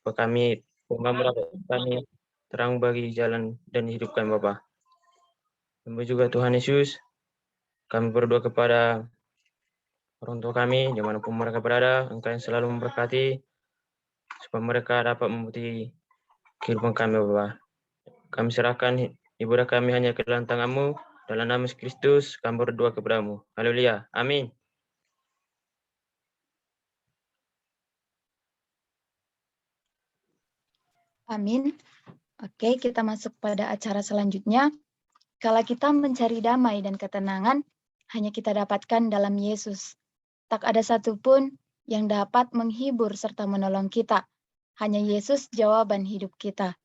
Kami, kami terang bagi jalan dan hidup kami Bapa. Kami juga Tuhan Yesus, kami berdoa kepada orang tua kami, dimanapun mereka berada, Engkau yang selalu memberkati, supaya mereka dapat memutih kehidupan kami Bapa. Kami serahkan ibadah kami hanya ke dalam tangan-Mu, dalam nama Yesus Kristus, kami berdoa kepada-Mu. Haleluya. Amin. Amin. Oke, kita masuk pada acara selanjutnya. Kala kita mencari damai dan ketenangan, hanya kita dapatkan dalam Yesus. Tak ada satupun yang dapat menghibur serta menolong kita. Hanya Yesus jawaban hidup kita.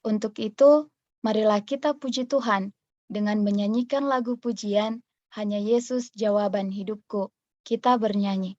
Untuk itu, marilah kita puji Tuhan dengan menyanyikan lagu pujian, Hanya Yesus jawaban hidupku. Kita bernyanyi.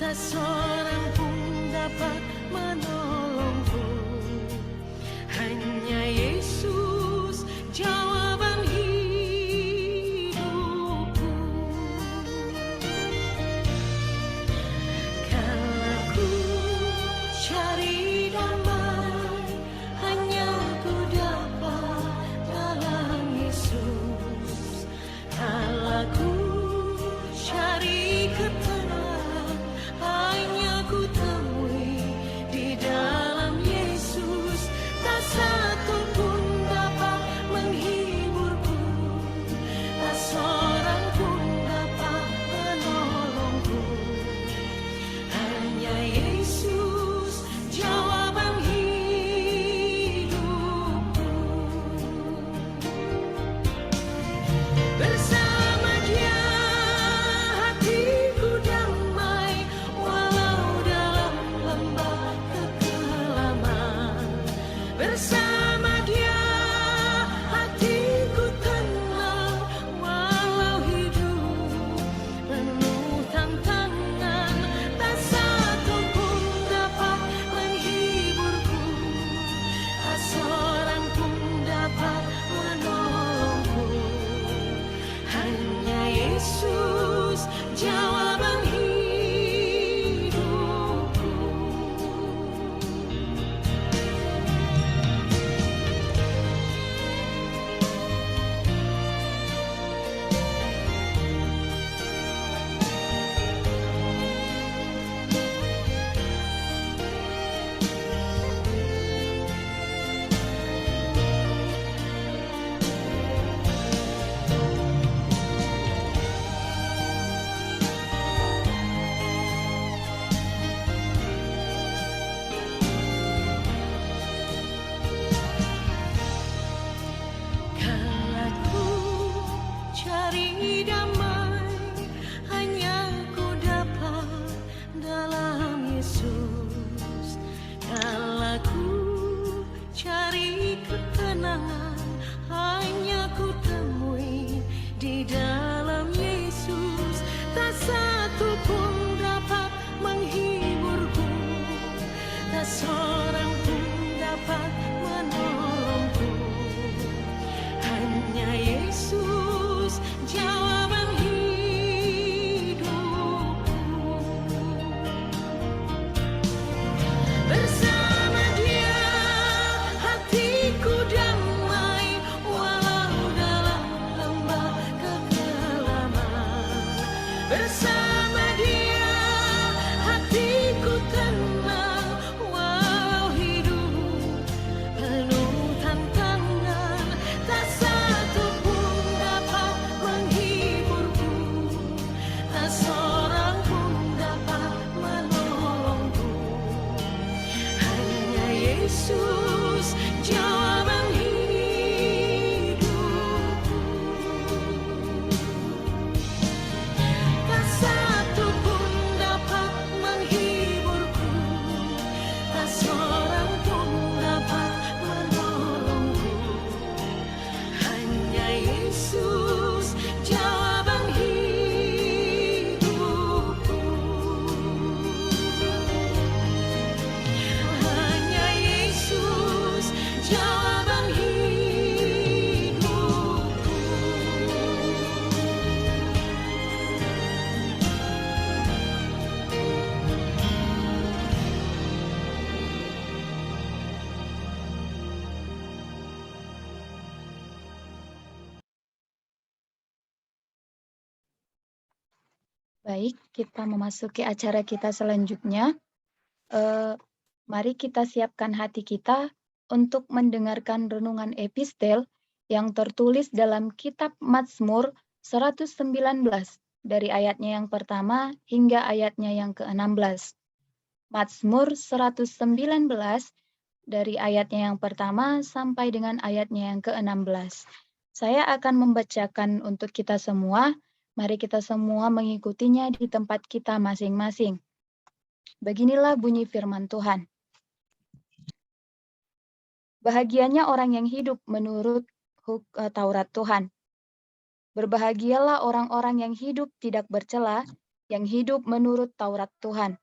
Seorang pun dapat menolongku. Hanya Yesus jawaban hidupku. Kalau ku cari damai, hanya ku dapat dalam Yesus. Kalau ku cari ketenangan, hanya ku temui di dalam Yesus. Tak satu pun dapat menghiburku, tak seorang pun dapat menolongku. Hanya Yesus jawaban hidupku. Bersama Dia hatiku damai, walau dalam lembah kekelaman. Bersama Dia hatiku tenang, walau hidup penuh tantangan. Tak satu pun dapat menghiburku, tak seorang pun dapat menolongku. Hanya Yesus jawaban hidupku. Kalau ku cari damai, hanya ku dapat dalam Yesus. Kalau ku cari ketenangan, hanya ku temui di dalam Yesus. Tak satu pun dapat menghiburku, tak seorang pun dapat menolongku. Hanya Yesus jawaban hidupku. Bersama Dia hatiku damai, walau dalam lembah kekelaman. Baik, kita memasuki acara kita selanjutnya. Mari kita siapkan hati kita untuk mendengarkan renungan epistel yang tertulis dalam kitab Mazmur 119 dari ayatnya yang pertama hingga ayatnya yang ke-16. Mazmur 119 dari ayatnya yang pertama sampai dengan ayatnya yang ke-16. Saya akan membacakan untuk kita semua. Mari kita semua mengikutinya di tempat kita masing-masing. Beginilah bunyi firman Tuhan. Bahagianya orang yang hidup menurut Taurat Tuhan. Berbahagialah orang-orang yang hidup tidak bercela, yang hidup menurut Taurat Tuhan.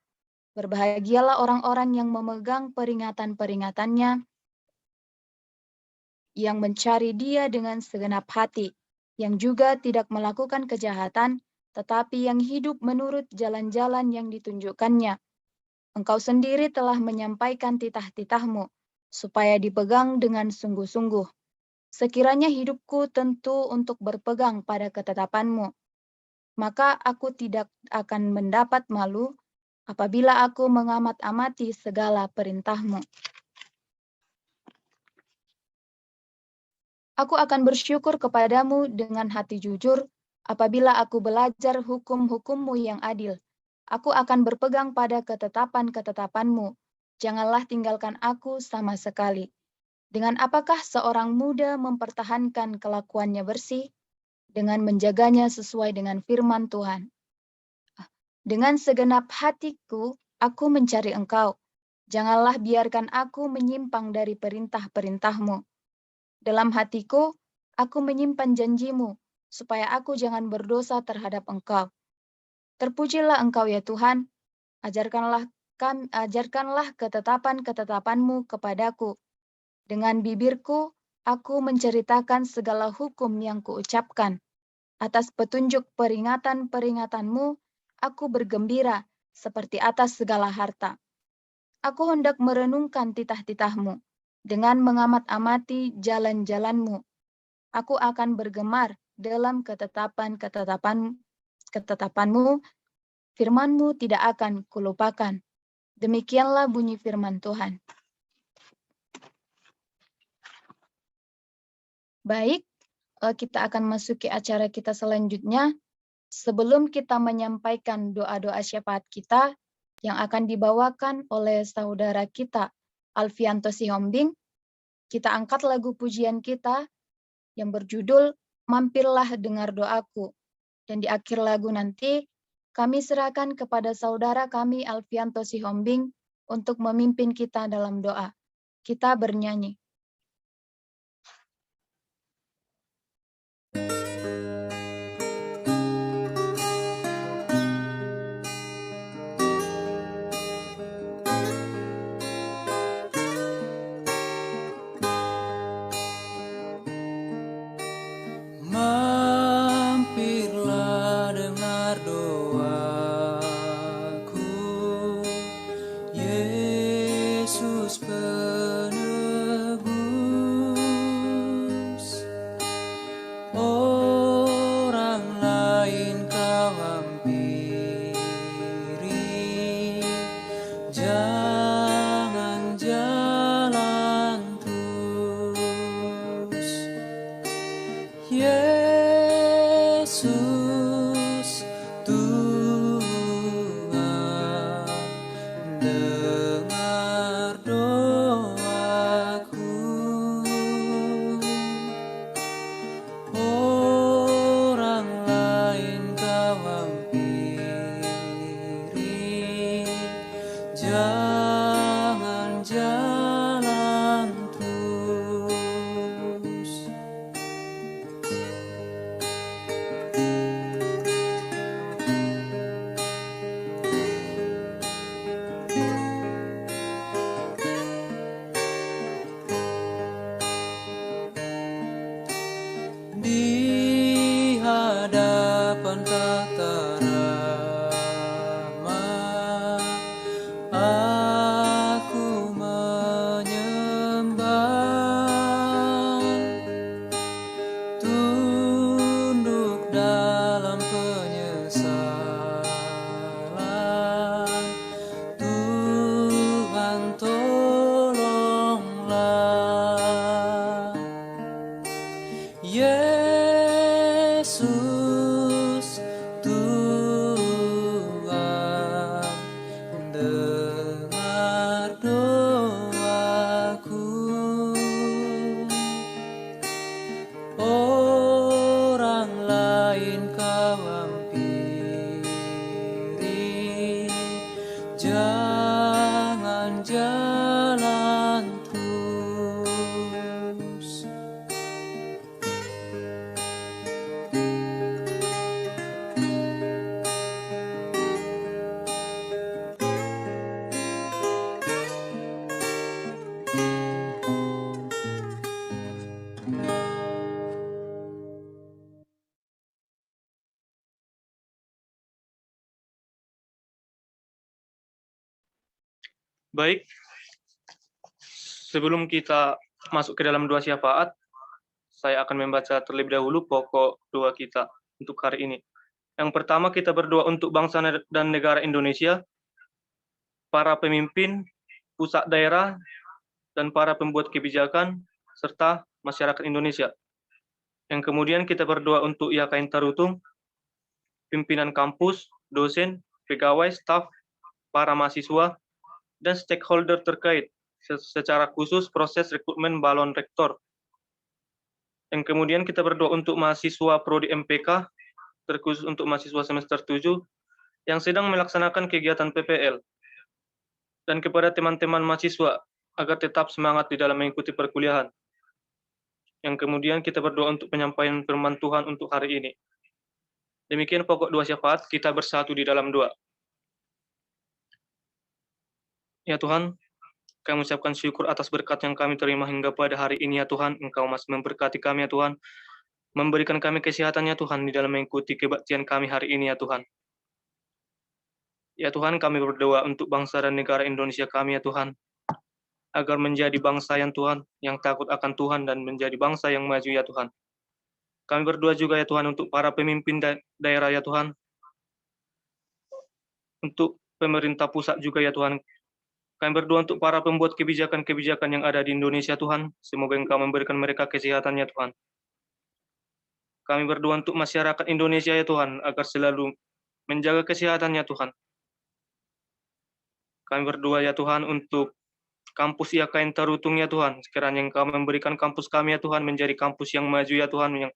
Berbahagialah orang-orang yang memegang peringatan-peringatannya, yang mencari Dia dengan segenap hati, yang juga tidak melakukan kejahatan, tetapi yang hidup menurut jalan-jalan yang ditunjukkannya. Engkau sendiri telah menyampaikan titah-titahmu, supaya dipegang dengan sungguh-sungguh. Sekiranya hidupku tentu untuk berpegang pada ketetapanmu, maka aku tidak akan mendapat malu apabila aku mengamat-amati segala perintahmu. Aku akan bersyukur kepadamu dengan hati jujur apabila aku belajar hukum-hukummu yang adil. Aku akan berpegang pada ketetapan-ketetapanmu. Janganlah tinggalkan aku sama sekali. Dengan apakah seorang muda mempertahankan kelakuannya bersih? Dengan menjaganya sesuai dengan firman Tuhan. Dengan segenap hatiku, aku mencari Engkau. Janganlah biarkan aku menyimpang dari perintah-perintahmu. Dalam hatiku, aku menyimpan janjimu, supaya aku jangan berdosa terhadap Engkau. Terpujilah Engkau ya Tuhan, ajarkanlah ketetapan-ketetapanmu kepadaku. Dengan bibirku, aku menceritakan segala hukum yang kuucapkan. Atas petunjuk peringatan-peringatanmu, aku bergembira seperti atas segala harta. Aku hendak merenungkan titah-titahmu, dengan mengamat-amati jalan-jalanmu. Aku akan bergemar dalam ketetapanmu, firmanmu tidak akan kulupakan. Demikianlah bunyi firman Tuhan. Baik, kita akan masuki acara kita selanjutnya. Sebelum kita menyampaikan doa-doa syafaat kita yang akan dibawakan oleh saudara kita, Alfianto Sihombing, kita angkat lagu pujian kita yang berjudul Mampirlah Dengar Doaku. Dan di akhir lagu nanti, kami serahkan kepada saudara kami Alfianto Sihombing untuk memimpin kita dalam doa. Kita bernyanyi. Mampirlah dengar doaku, Yesus penebus. Orang lain kau hampiri, jangan jalan terus. Yesus Tuhan, dengar doaku. Orang lain kau hampiri, jangan jalan terus. Yesus, Tuhan, dengar doaku. Orang lain kau hampiri, jangan jalan terus. Baik, sebelum kita masuk ke dalam doa syafaat, saya akan membaca terlebih dahulu pokok doa kita untuk hari ini. Yang pertama, kita berdoa untuk bangsa dan negara Indonesia, para pemimpin, pusat daerah, dan para pembuat kebijakan, serta masyarakat Indonesia. Yang kemudian kita berdoa untuk YKN Tarutung, pimpinan kampus, dosen, pegawai, staf, para mahasiswa, dan stakeholder terkait, secara khusus proses rekrutmen balon rektor. Yang kemudian kita berdoa untuk mahasiswa Prodi MPK, terkhusus untuk mahasiswa semester 7, yang sedang melaksanakan kegiatan PPL. Dan kepada teman-teman mahasiswa, agar tetap semangat di dalam mengikuti perkuliahan. Yang kemudian kita berdoa untuk penyampaian firman Tuhan untuk hari ini. Demikian pokok doa syafaat, kita bersatu di dalam doa. Ya Tuhan, kami mengucapkan syukur atas berkat yang kami terima hingga pada hari ini ya Tuhan. Engkau masih memberkati kami ya Tuhan. Memberikan kami kesehatan ya Tuhan di dalam mengikuti kebaktian kami hari ini ya Tuhan. Ya Tuhan, kami berdoa untuk bangsa dan negara Indonesia kami ya Tuhan. Agar menjadi bangsa yang Tuhan, yang takut akan Tuhan dan menjadi bangsa yang maju ya Tuhan. Kami berdoa juga ya Tuhan untuk para pemimpin daerah ya Tuhan. Untuk pemerintah pusat juga ya Tuhan. Kami berdoa untuk para pembuat kebijakan-kebijakan yang ada di Indonesia Tuhan. Semoga Engkau memberikan mereka kesehatan ya Tuhan. Kami berdoa untuk masyarakat Indonesia ya Tuhan, agar selalu menjaga kesehatan ya Tuhan. Kami berdoa ya Tuhan untuk kampus YKN Tarutung ya Tuhan. Sekiranya Engkau memberikan kampus kami ya Tuhan menjadi kampus yang maju ya Tuhan, yang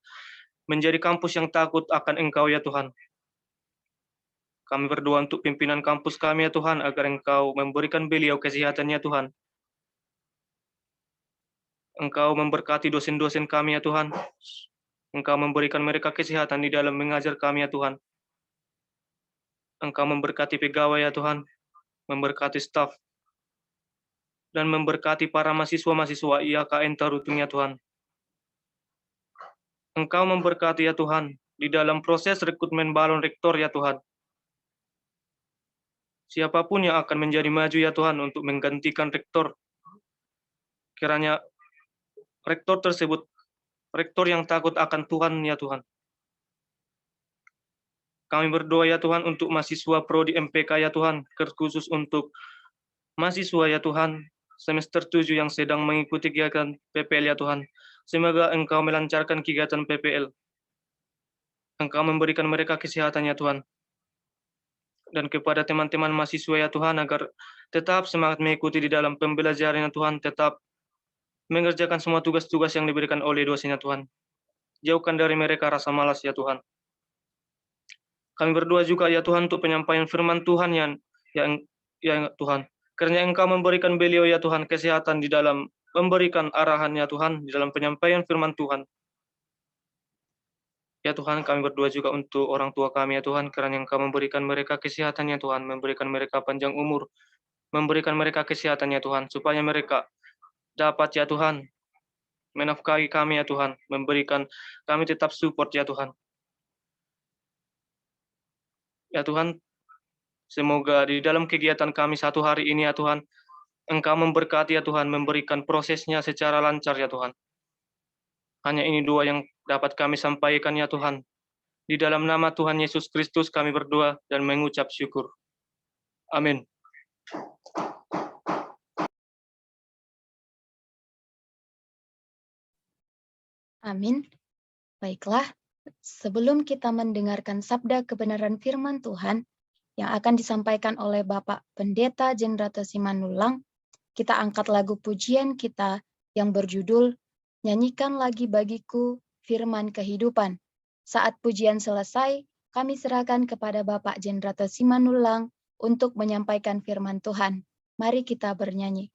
menjadi kampus yang takut akan Engkau ya Tuhan. Kami berdoa untuk pimpinan kampus kami ya Tuhan, agar Engkau memberikan beliau kesehatan ya Tuhan. Engkau memberkati dosen-dosen kami ya Tuhan. Engkau memberikan mereka kesehatan di dalam mengajar kami ya Tuhan. Engkau memberkati pegawai ya Tuhan, memberkati staf, dan memberkati para mahasiswa-mahasiswa YKN Tarutung ya Tuhan. Engkau memberkati ya Tuhan di dalam proses rekrutmen balon rektor ya Tuhan. Siapapun yang akan menjadi maju ya Tuhan untuk menggantikan rektor, kiranya rektor tersebut rektor yang takut akan Tuhan ya Tuhan. Kami berdoa ya Tuhan untuk mahasiswa Prodi MPK ya Tuhan, terkhusus untuk mahasiswa ya Tuhan semester 7 yang sedang mengikuti kegiatan PPL ya Tuhan. Semoga Engkau melancarkan kegiatan PPL. Engkau memberikan mereka kesehatan ya Tuhan. Dan kepada teman-teman mahasiswa ya Tuhan, agar tetap semangat mengikuti di dalam pembelajaran ya Tuhan, tetap mengerjakan semua tugas-tugas yang diberikan oleh dosen ya Tuhan. Jauhkan dari mereka rasa malas ya Tuhan. Kami berdoa juga ya Tuhan untuk penyampaian firman Tuhan yang Tuhan. Karena Engkau memberikan beliau ya Tuhan kesehatan di dalam memberikan arahan ya Tuhan di dalam penyampaian firman Tuhan. Ya Tuhan, kami berdoa juga untuk orang tua kami ya Tuhan, karena Engkau memberikan mereka kesehatan ya Tuhan, memberikan mereka panjang umur, memberikan mereka kesehatan ya Tuhan, supaya mereka dapat ya Tuhan menafkahi kami ya Tuhan, memberikan kami tetap support ya Tuhan. Ya Tuhan, semoga di dalam kegiatan kami satu hari ini ya Tuhan, Engkau memberkati ya Tuhan, memberikan prosesnya secara lancar ya Tuhan. Hanya ini doa yang dapat kami sampaikan ya Tuhan. Di dalam nama Tuhan Yesus Kristus kami berdoa dan mengucap syukur. Amin. Amin. Baiklah, Sebelum kita mendengarkan sabda kebenaran firman Tuhan yang akan disampaikan oleh Bapak Pendeta Jendrato Simanulang, kita angkat lagu pujian kita yang berjudul Nyanyikan Lagi Bagiku Firman Kehidupan. Saat pujian selesai, kami serahkan kepada Bapak Jendrato Simanulang untuk menyampaikan firman Tuhan. Mari kita bernyanyi.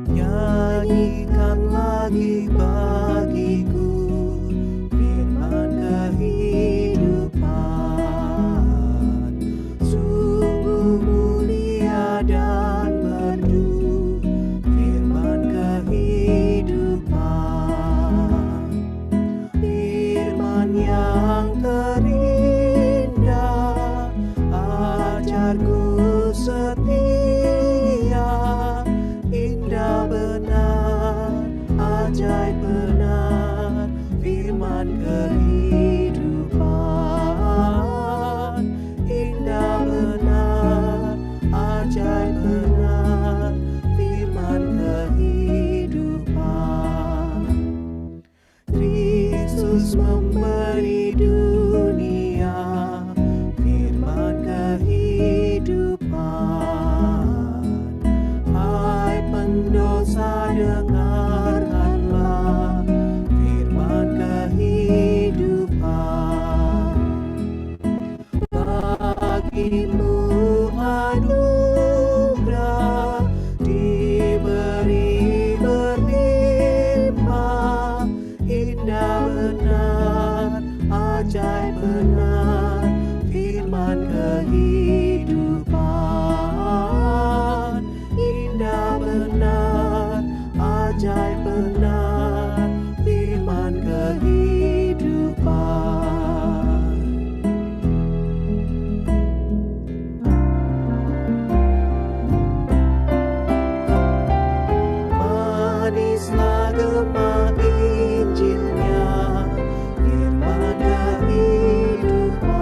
Nyanyikan lagi bagiku firman kehidupan, sungguh mulia dan merdu firman kehidupan, firman yang terindah, ajarku setia, indah benar, ajaib benar, firman kehidupan, indah benar, ajaib benar, firman kehidupan. Kristus memberi dunia firman kehidupan. Hai pendosa, dengarkanlah firman kehidupan. Bagimu anugerah diberi berlimpah, indah benar, ajaib benar, firman kehidupan, indah benar, ajaib benar, firman kehidupan. Manislah gema Injilnya, firman kehidupan,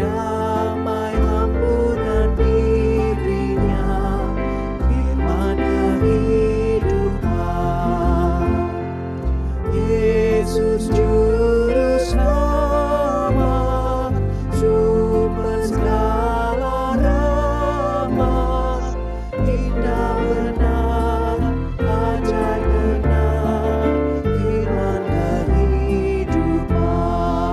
damai ampunan dirinya, firman kehidupan. Yesus juru selamat, sumber segala rahmat, indah benar, ajaib benar, firman kehidupan,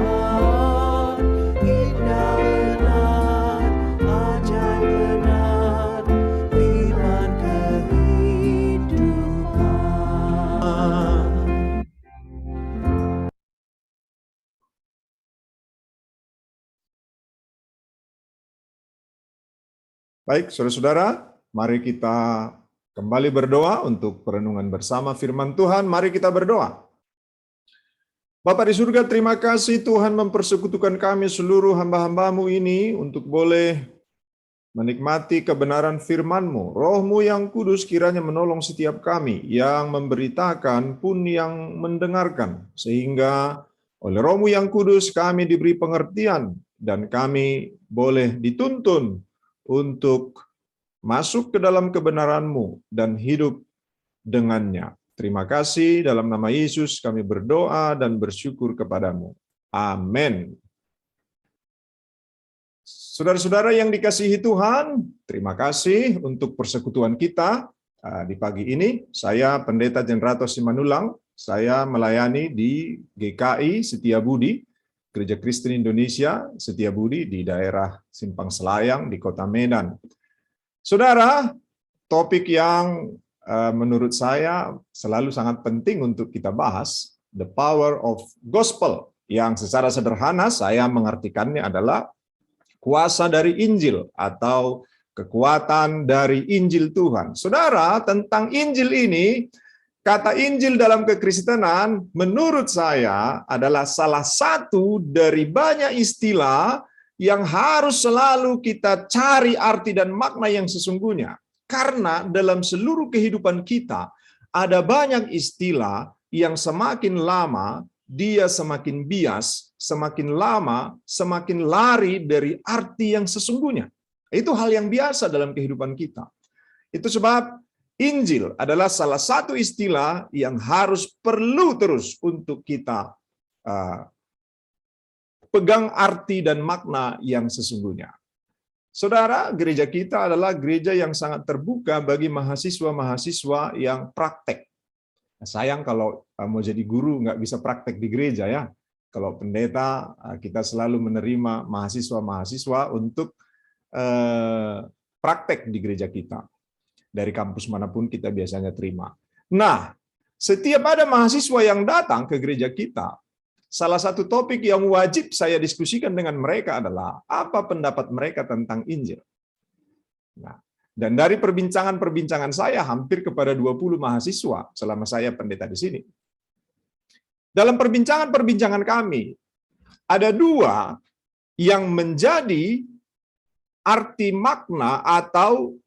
indah benar, ajaib benar, firman kehidupan. Baik, saudara-saudara, mari kita kembali berdoa untuk perenungan bersama firman Tuhan. Mari kita berdoa. Bapa di surga, terima kasih Tuhan mempersekutukan kami seluruh hamba-hamba-Mu ini untuk boleh menikmati kebenaran firman-Mu. Roh-Mu yang kudus kiranya menolong setiap kami yang memberitakan pun yang mendengarkan, sehingga oleh Roh-Mu yang kudus kami diberi pengertian dan kami boleh dituntun untuk masuk ke dalam kebenaran-Mu dan hidup dengannya. Terima kasih, dalam nama Yesus kami berdoa dan bersyukur kepadamu. Amin. Saudara-saudara yang dikasihi Tuhan, terima kasih untuk persekutuan kita di pagi ini. Saya Pendeta Jendrato Simanulang, saya melayani di GKI Setiabudi, Gereja Kristen Indonesia Setiabudi di daerah Simpang Selayang di Kota Medan. Saudara, topik yang menurut saya selalu sangat penting untuk kita bahas, the power of gospel, yang secara sederhana saya mengartikannya adalah kuasa dari Injil atau kekuatan dari Injil Tuhan. Saudara, tentang Injil ini, kata Injil dalam kekristenan menurut saya adalah salah satu dari banyak istilah yang harus selalu kita cari arti dan makna yang sesungguhnya. Karena dalam seluruh kehidupan kita ada banyak istilah yang semakin lama dia semakin bias, semakin lama semakin lari dari arti yang sesungguhnya. Itu hal yang biasa dalam kehidupan kita. Itu sebab Injil adalah salah satu istilah yang perlu terus untuk kita pegang arti dan makna yang sesungguhnya. Saudara, gereja kita adalah gereja yang sangat terbuka bagi mahasiswa-mahasiswa yang praktek. Sayang kalau mau jadi guru nggak bisa praktek di gereja ya. Kalau pendeta, kita selalu menerima mahasiswa-mahasiswa untuk praktek di gereja kita. Dari kampus manapun kita biasanya terima. Nah, setiap ada mahasiswa yang datang ke gereja kita, salah satu topik yang wajib saya diskusikan dengan mereka adalah apa pendapat mereka tentang Injil. Nah, dan dari perbincangan-perbincangan saya hampir kepada 20 mahasiswa selama saya pendeta di sini. Dalam perbincangan-perbincangan kami, ada dua yang menjadi arti makna atau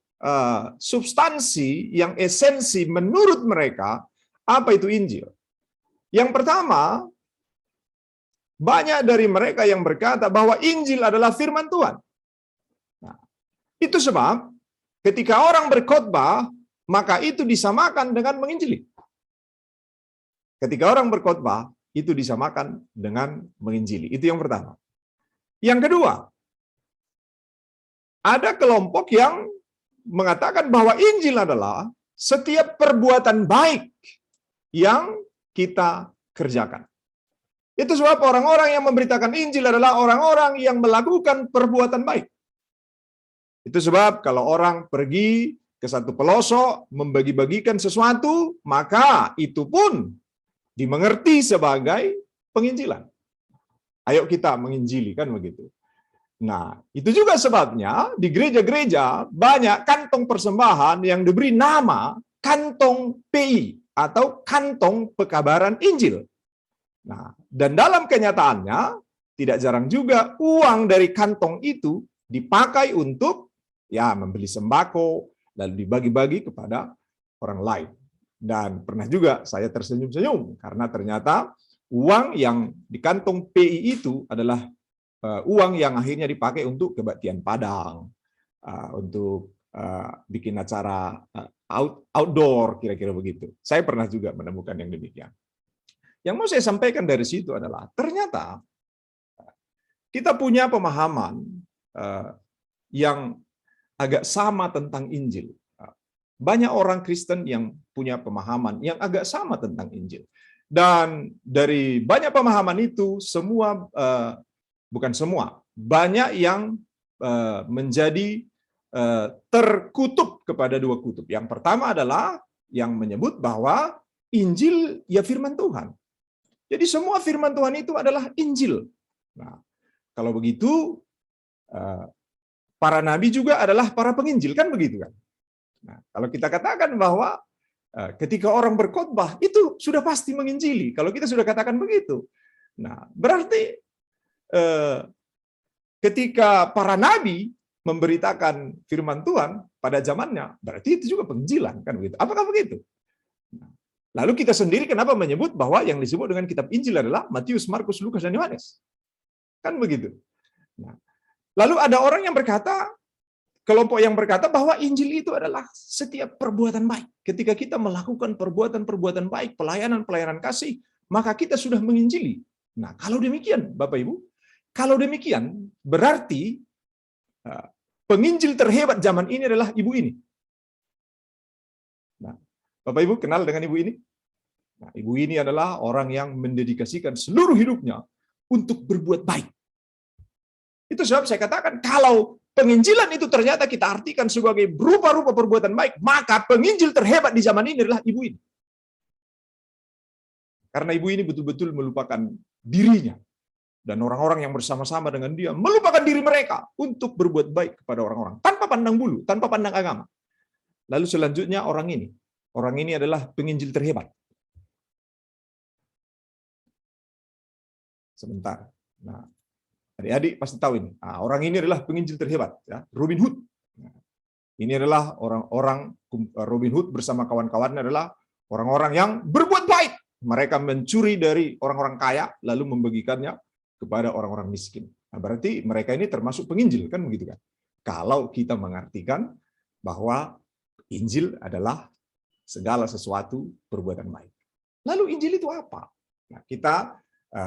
substansi yang esensi menurut mereka apa itu Injil. Yang pertama, banyak dari mereka yang berkata bahwa Injil adalah firman Tuhan. Nah, itu sebab ketika orang berkhotbah, maka itu disamakan dengan menginjili. Ketika orang berkhotbah, itu disamakan dengan menginjili. Itu yang pertama. Yang kedua, ada kelompok yang mengatakan bahwa Injil adalah setiap perbuatan baik yang kita kerjakan. Itu sebab orang-orang yang memberitakan Injil adalah orang-orang yang melakukan perbuatan baik. Itu sebab kalau orang pergi ke satu pelosok membagi-bagikan sesuatu, maka itu pun dimengerti sebagai penginjilan. Ayo kita menginjili, kan begitu. Nah, itu juga sebabnya di gereja-gereja banyak kantong persembahan yang diberi nama kantong PI atau kantong pekabaran Injil. Nah, dan dalam kenyataannya tidak jarang juga uang dari kantong itu dipakai untuk membeli sembako lalu dibagi-bagi kepada orang lain. Dan pernah juga saya tersenyum-senyum karena ternyata uang yang di kantong PI itu adalah uang yang akhirnya dipakai untuk kebaktian Padang, untuk bikin acara outdoor, kira-kira begitu. Saya pernah juga menemukan yang demikian. Yang mau saya sampaikan dari situ adalah, ternyata kita punya pemahaman yang agak sama tentang Injil. Banyak orang Kristen yang punya pemahaman yang agak sama tentang Injil. Dan dari banyak pemahaman itu, bukan semua, banyak yang menjadi terkutuk kepada dua kutub. Yang pertama adalah yang menyebut bahwa Injil ya firman Tuhan. Jadi semua firman Tuhan itu adalah Injil. Nah, kalau begitu, para nabi juga adalah para penginjil, kan begitu kan? Nah, kalau kita katakan bahwa ketika orang berkhotbah itu sudah pasti menginjili, kalau kita sudah katakan begitu, nah berarti ketika para nabi memberitakan firman Tuhan pada zamannya, berarti itu juga penginjilan, kan begitu? Apakah begitu? Nah, lalu kita sendiri kenapa menyebut bahwa yang disebut dengan kitab Injil adalah Matius, Markus, Lukas, dan Yohanes? Kan begitu. Nah, lalu ada orang yang berkata, kelompok yang berkata bahwa Injil itu adalah setiap perbuatan baik. Ketika kita melakukan perbuatan-perbuatan baik, pelayanan-pelayanan kasih, maka kita sudah menginjili. Nah, kalau demikian, Bapak Ibu, kalau demikian, berarti penginjil terhebat zaman ini adalah ibu ini. Nah, Bapak Ibu kenal dengan ibu ini? Nah, ibu ini adalah orang yang mendedikasikan seluruh hidupnya untuk berbuat baik. Itu sebab saya katakan, kalau penginjilan itu ternyata kita artikan sebagai berupa-rupa perbuatan baik, maka penginjil terhebat di zaman ini adalah ibu ini. Karena ibu ini betul-betul melupakan dirinya. Dan orang-orang yang bersama-sama dengan dia melupakan diri mereka untuk berbuat baik kepada orang-orang. Tanpa pandang bulu, tanpa pandang agama. Lalu selanjutnya orang ini adalah penginjil terhebat. Sebentar. Nah, Adik-adik pasti tahu ini. Orang ini adalah penginjil terhebat, ya, Robin Hood. Ini adalah orang-orang Robin Hood bersama kawan-kawannya adalah orang-orang yang berbuat baik. Mereka mencuri dari orang-orang kaya lalu membagikannya kepada orang-orang miskin. Nah, berarti mereka ini termasuk penginjil, kan begitu kan? Kalau kita mengartikan bahwa Injil adalah segala sesuatu perbuatan baik. Lalu Injil itu apa? Nah, kita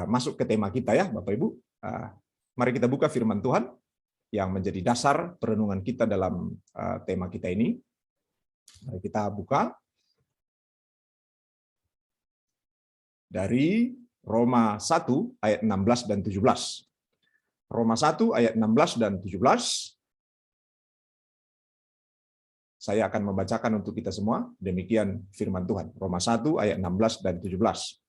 masuk ke tema kita ya, Bapak Ibu. Mari kita buka firman Tuhan yang menjadi dasar perenungan kita dalam tema kita ini. Mari kita buka dari Roma 1 ayat 16 dan 17. Roma 1 ayat 16 dan 17. Saya akan membacakan untuk kita semua. Demikian firman Tuhan. Roma 1 ayat 16 dan 17.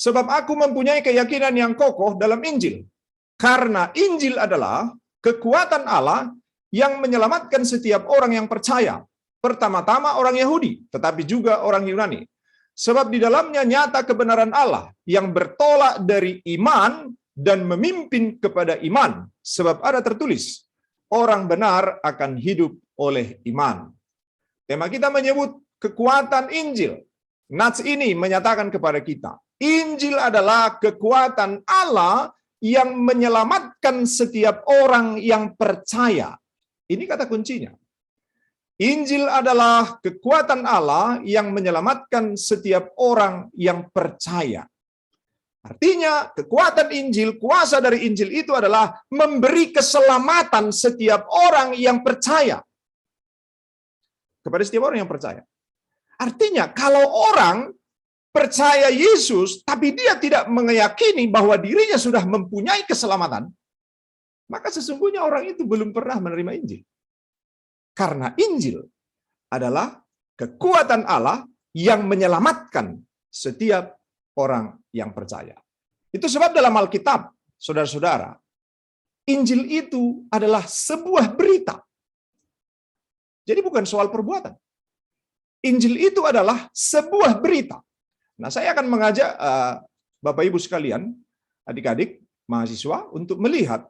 Sebab aku mempunyai keyakinan yang kokoh dalam Injil. Karena Injil adalah kekuatan Allah yang menyelamatkan setiap orang yang percaya. Pertama-tama orang Yahudi, tetapi juga orang Yunani. Sebab di dalamnya nyata kebenaran Allah yang bertolak dari iman dan memimpin kepada iman. Sebab ada tertulis, orang benar akan hidup oleh iman. Tema kita menyebut kekuatan Injil. Nats ini menyatakan kepada kita, Injil adalah kekuatan Allah yang menyelamatkan setiap orang yang percaya. Ini kata kuncinya. Injil adalah kekuatan Allah yang menyelamatkan setiap orang yang percaya. Artinya, kekuatan Injil, kuasa dari Injil itu adalah memberi keselamatan setiap orang yang percaya. Kepada setiap orang yang percaya. Artinya, kalau orang percaya Yesus, tapi dia tidak meyakini bahwa dirinya sudah mempunyai keselamatan, maka sesungguhnya orang itu belum pernah menerima Injil. Karena Injil adalah kekuatan Allah yang menyelamatkan setiap orang yang percaya. Itu sebab dalam Alkitab, saudara-saudara, Injil itu adalah sebuah berita. Jadi bukan soal perbuatan. Injil itu adalah sebuah berita. Nah, saya akan mengajak Bapak Ibu sekalian, adik-adik, mahasiswa, untuk melihat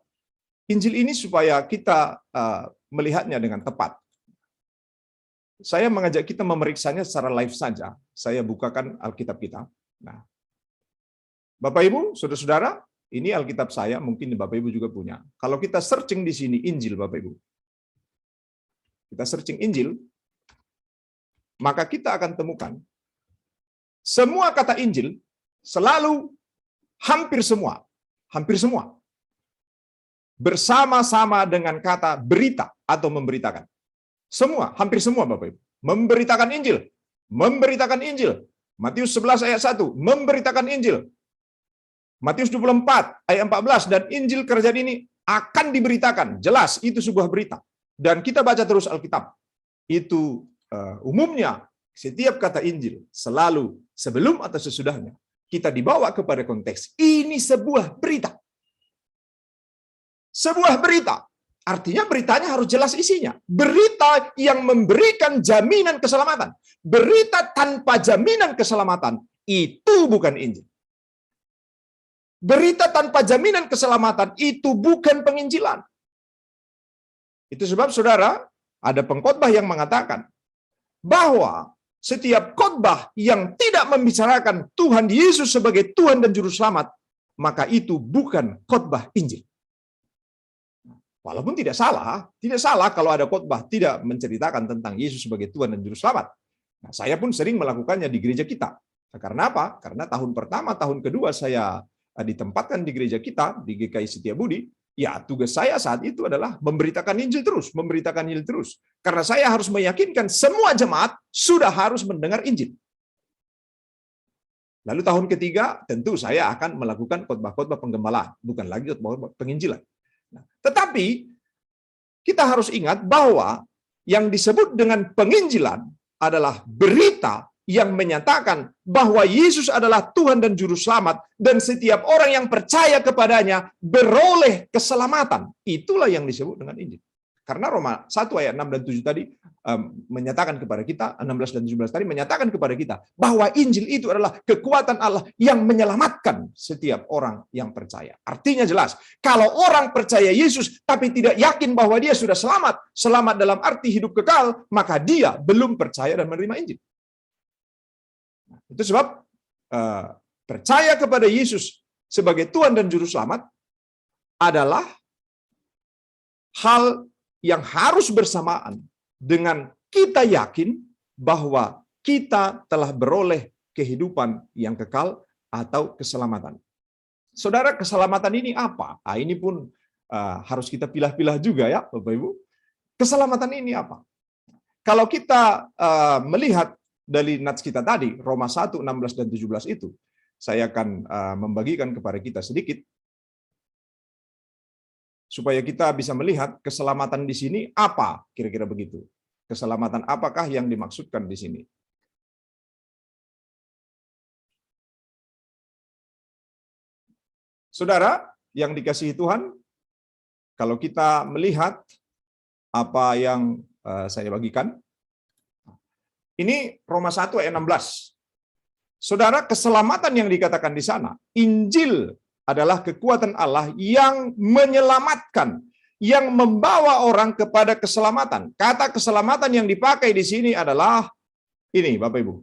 Injil ini supaya kita melihatnya dengan tepat. Saya mengajak kita memeriksanya secara live saja. Saya bukakan Alkitab kita. Nah, Bapak Ibu, saudara-saudara, ini Alkitab saya, mungkin Bapak Ibu juga punya. Kalau kita searching di sini Injil, Bapak Ibu, kita searching Injil, maka kita akan temukan semua kata Injil selalu hampir semua bersama-sama dengan kata berita atau memberitakan. Semua, hampir semua Bapak Ibu. Memberitakan Injil. Memberitakan Injil. Matius 11 ayat 1, memberitakan Injil. Matius 24 ayat 14, dan Injil kerajaan ini akan diberitakan. Jelas, itu sebuah berita. Dan kita baca terus Alkitab. Itu umumnya, setiap kata Injil selalu sebelum atau sesudahnya kita dibawa kepada konteks. Ini sebuah berita. Sebuah berita. Artinya beritanya harus jelas isinya. Berita yang memberikan jaminan keselamatan. Berita tanpa jaminan keselamatan, itu bukan Injil. Berita tanpa jaminan keselamatan, itu bukan penginjilan. Itu sebab, saudara, ada pengkhotbah yang mengatakan bahwa setiap khotbah yang tidak membicarakan Tuhan Yesus sebagai Tuhan dan Juru Selamat, maka itu bukan khotbah Injil. Walaupun tidak salah kalau ada khotbah tidak menceritakan tentang Yesus sebagai Tuhan dan Juru Selamat. Nah, saya pun sering melakukannya di gereja kita. Nah, karena apa? Karena tahun pertama, tahun kedua saya ditempatkan di gereja kita, di GKI Setiabudi, ya tugas saya saat itu adalah memberitakan Injil terus. Karena saya harus meyakinkan semua jemaat sudah harus mendengar Injil. Lalu tahun ketiga, tentu saya akan melakukan khotbah-khotbah penggembalaan, bukan lagi khotbah penginjilan. Nah, tetapi kita harus ingat bahwa yang disebut dengan penginjilan adalah berita yang menyatakan bahwa Yesus adalah Tuhan dan Juru Selamat, dan setiap orang yang percaya kepadanya beroleh keselamatan. Itulah yang disebut dengan Injil. Karena Roma 1 ayat 6 dan 7 tadi, menyatakan kepada kita, 16 dan 17 tadi menyatakan kepada kita bahwa Injil itu adalah kekuatan Allah yang menyelamatkan setiap orang yang percaya. Artinya jelas, kalau orang percaya Yesus tapi tidak yakin bahwa dia sudah selamat dalam arti hidup kekal, maka dia belum percaya dan menerima Injil. Itu sebab percaya kepada Yesus sebagai Tuhan dan Juru Selamat adalah hal yang harus bersamaan dengan kita yakin bahwa kita telah beroleh kehidupan yang kekal atau keselamatan. Saudara, keselamatan ini apa? Ini pun harus kita pilah-pilah juga ya, Bapak Ibu. Keselamatan ini apa? Kalau kita melihat dari nats kita tadi, Roma 1, 16 dan 17 itu, saya akan membagikan kepada kita sedikit supaya kita bisa melihat keselamatan di sini apa, kira-kira begitu. Keselamatan apakah yang dimaksudkan di sini? Saudara yang dikasihi Tuhan, kalau kita melihat apa yang saya bagikan, ini Roma 1 ayat 16. Saudara, keselamatan yang dikatakan di sana, Injil adalah kekuatan Allah yang menyelamatkan, yang membawa orang kepada keselamatan. Kata keselamatan yang dipakai di sini adalah ini, Bapak Ibu.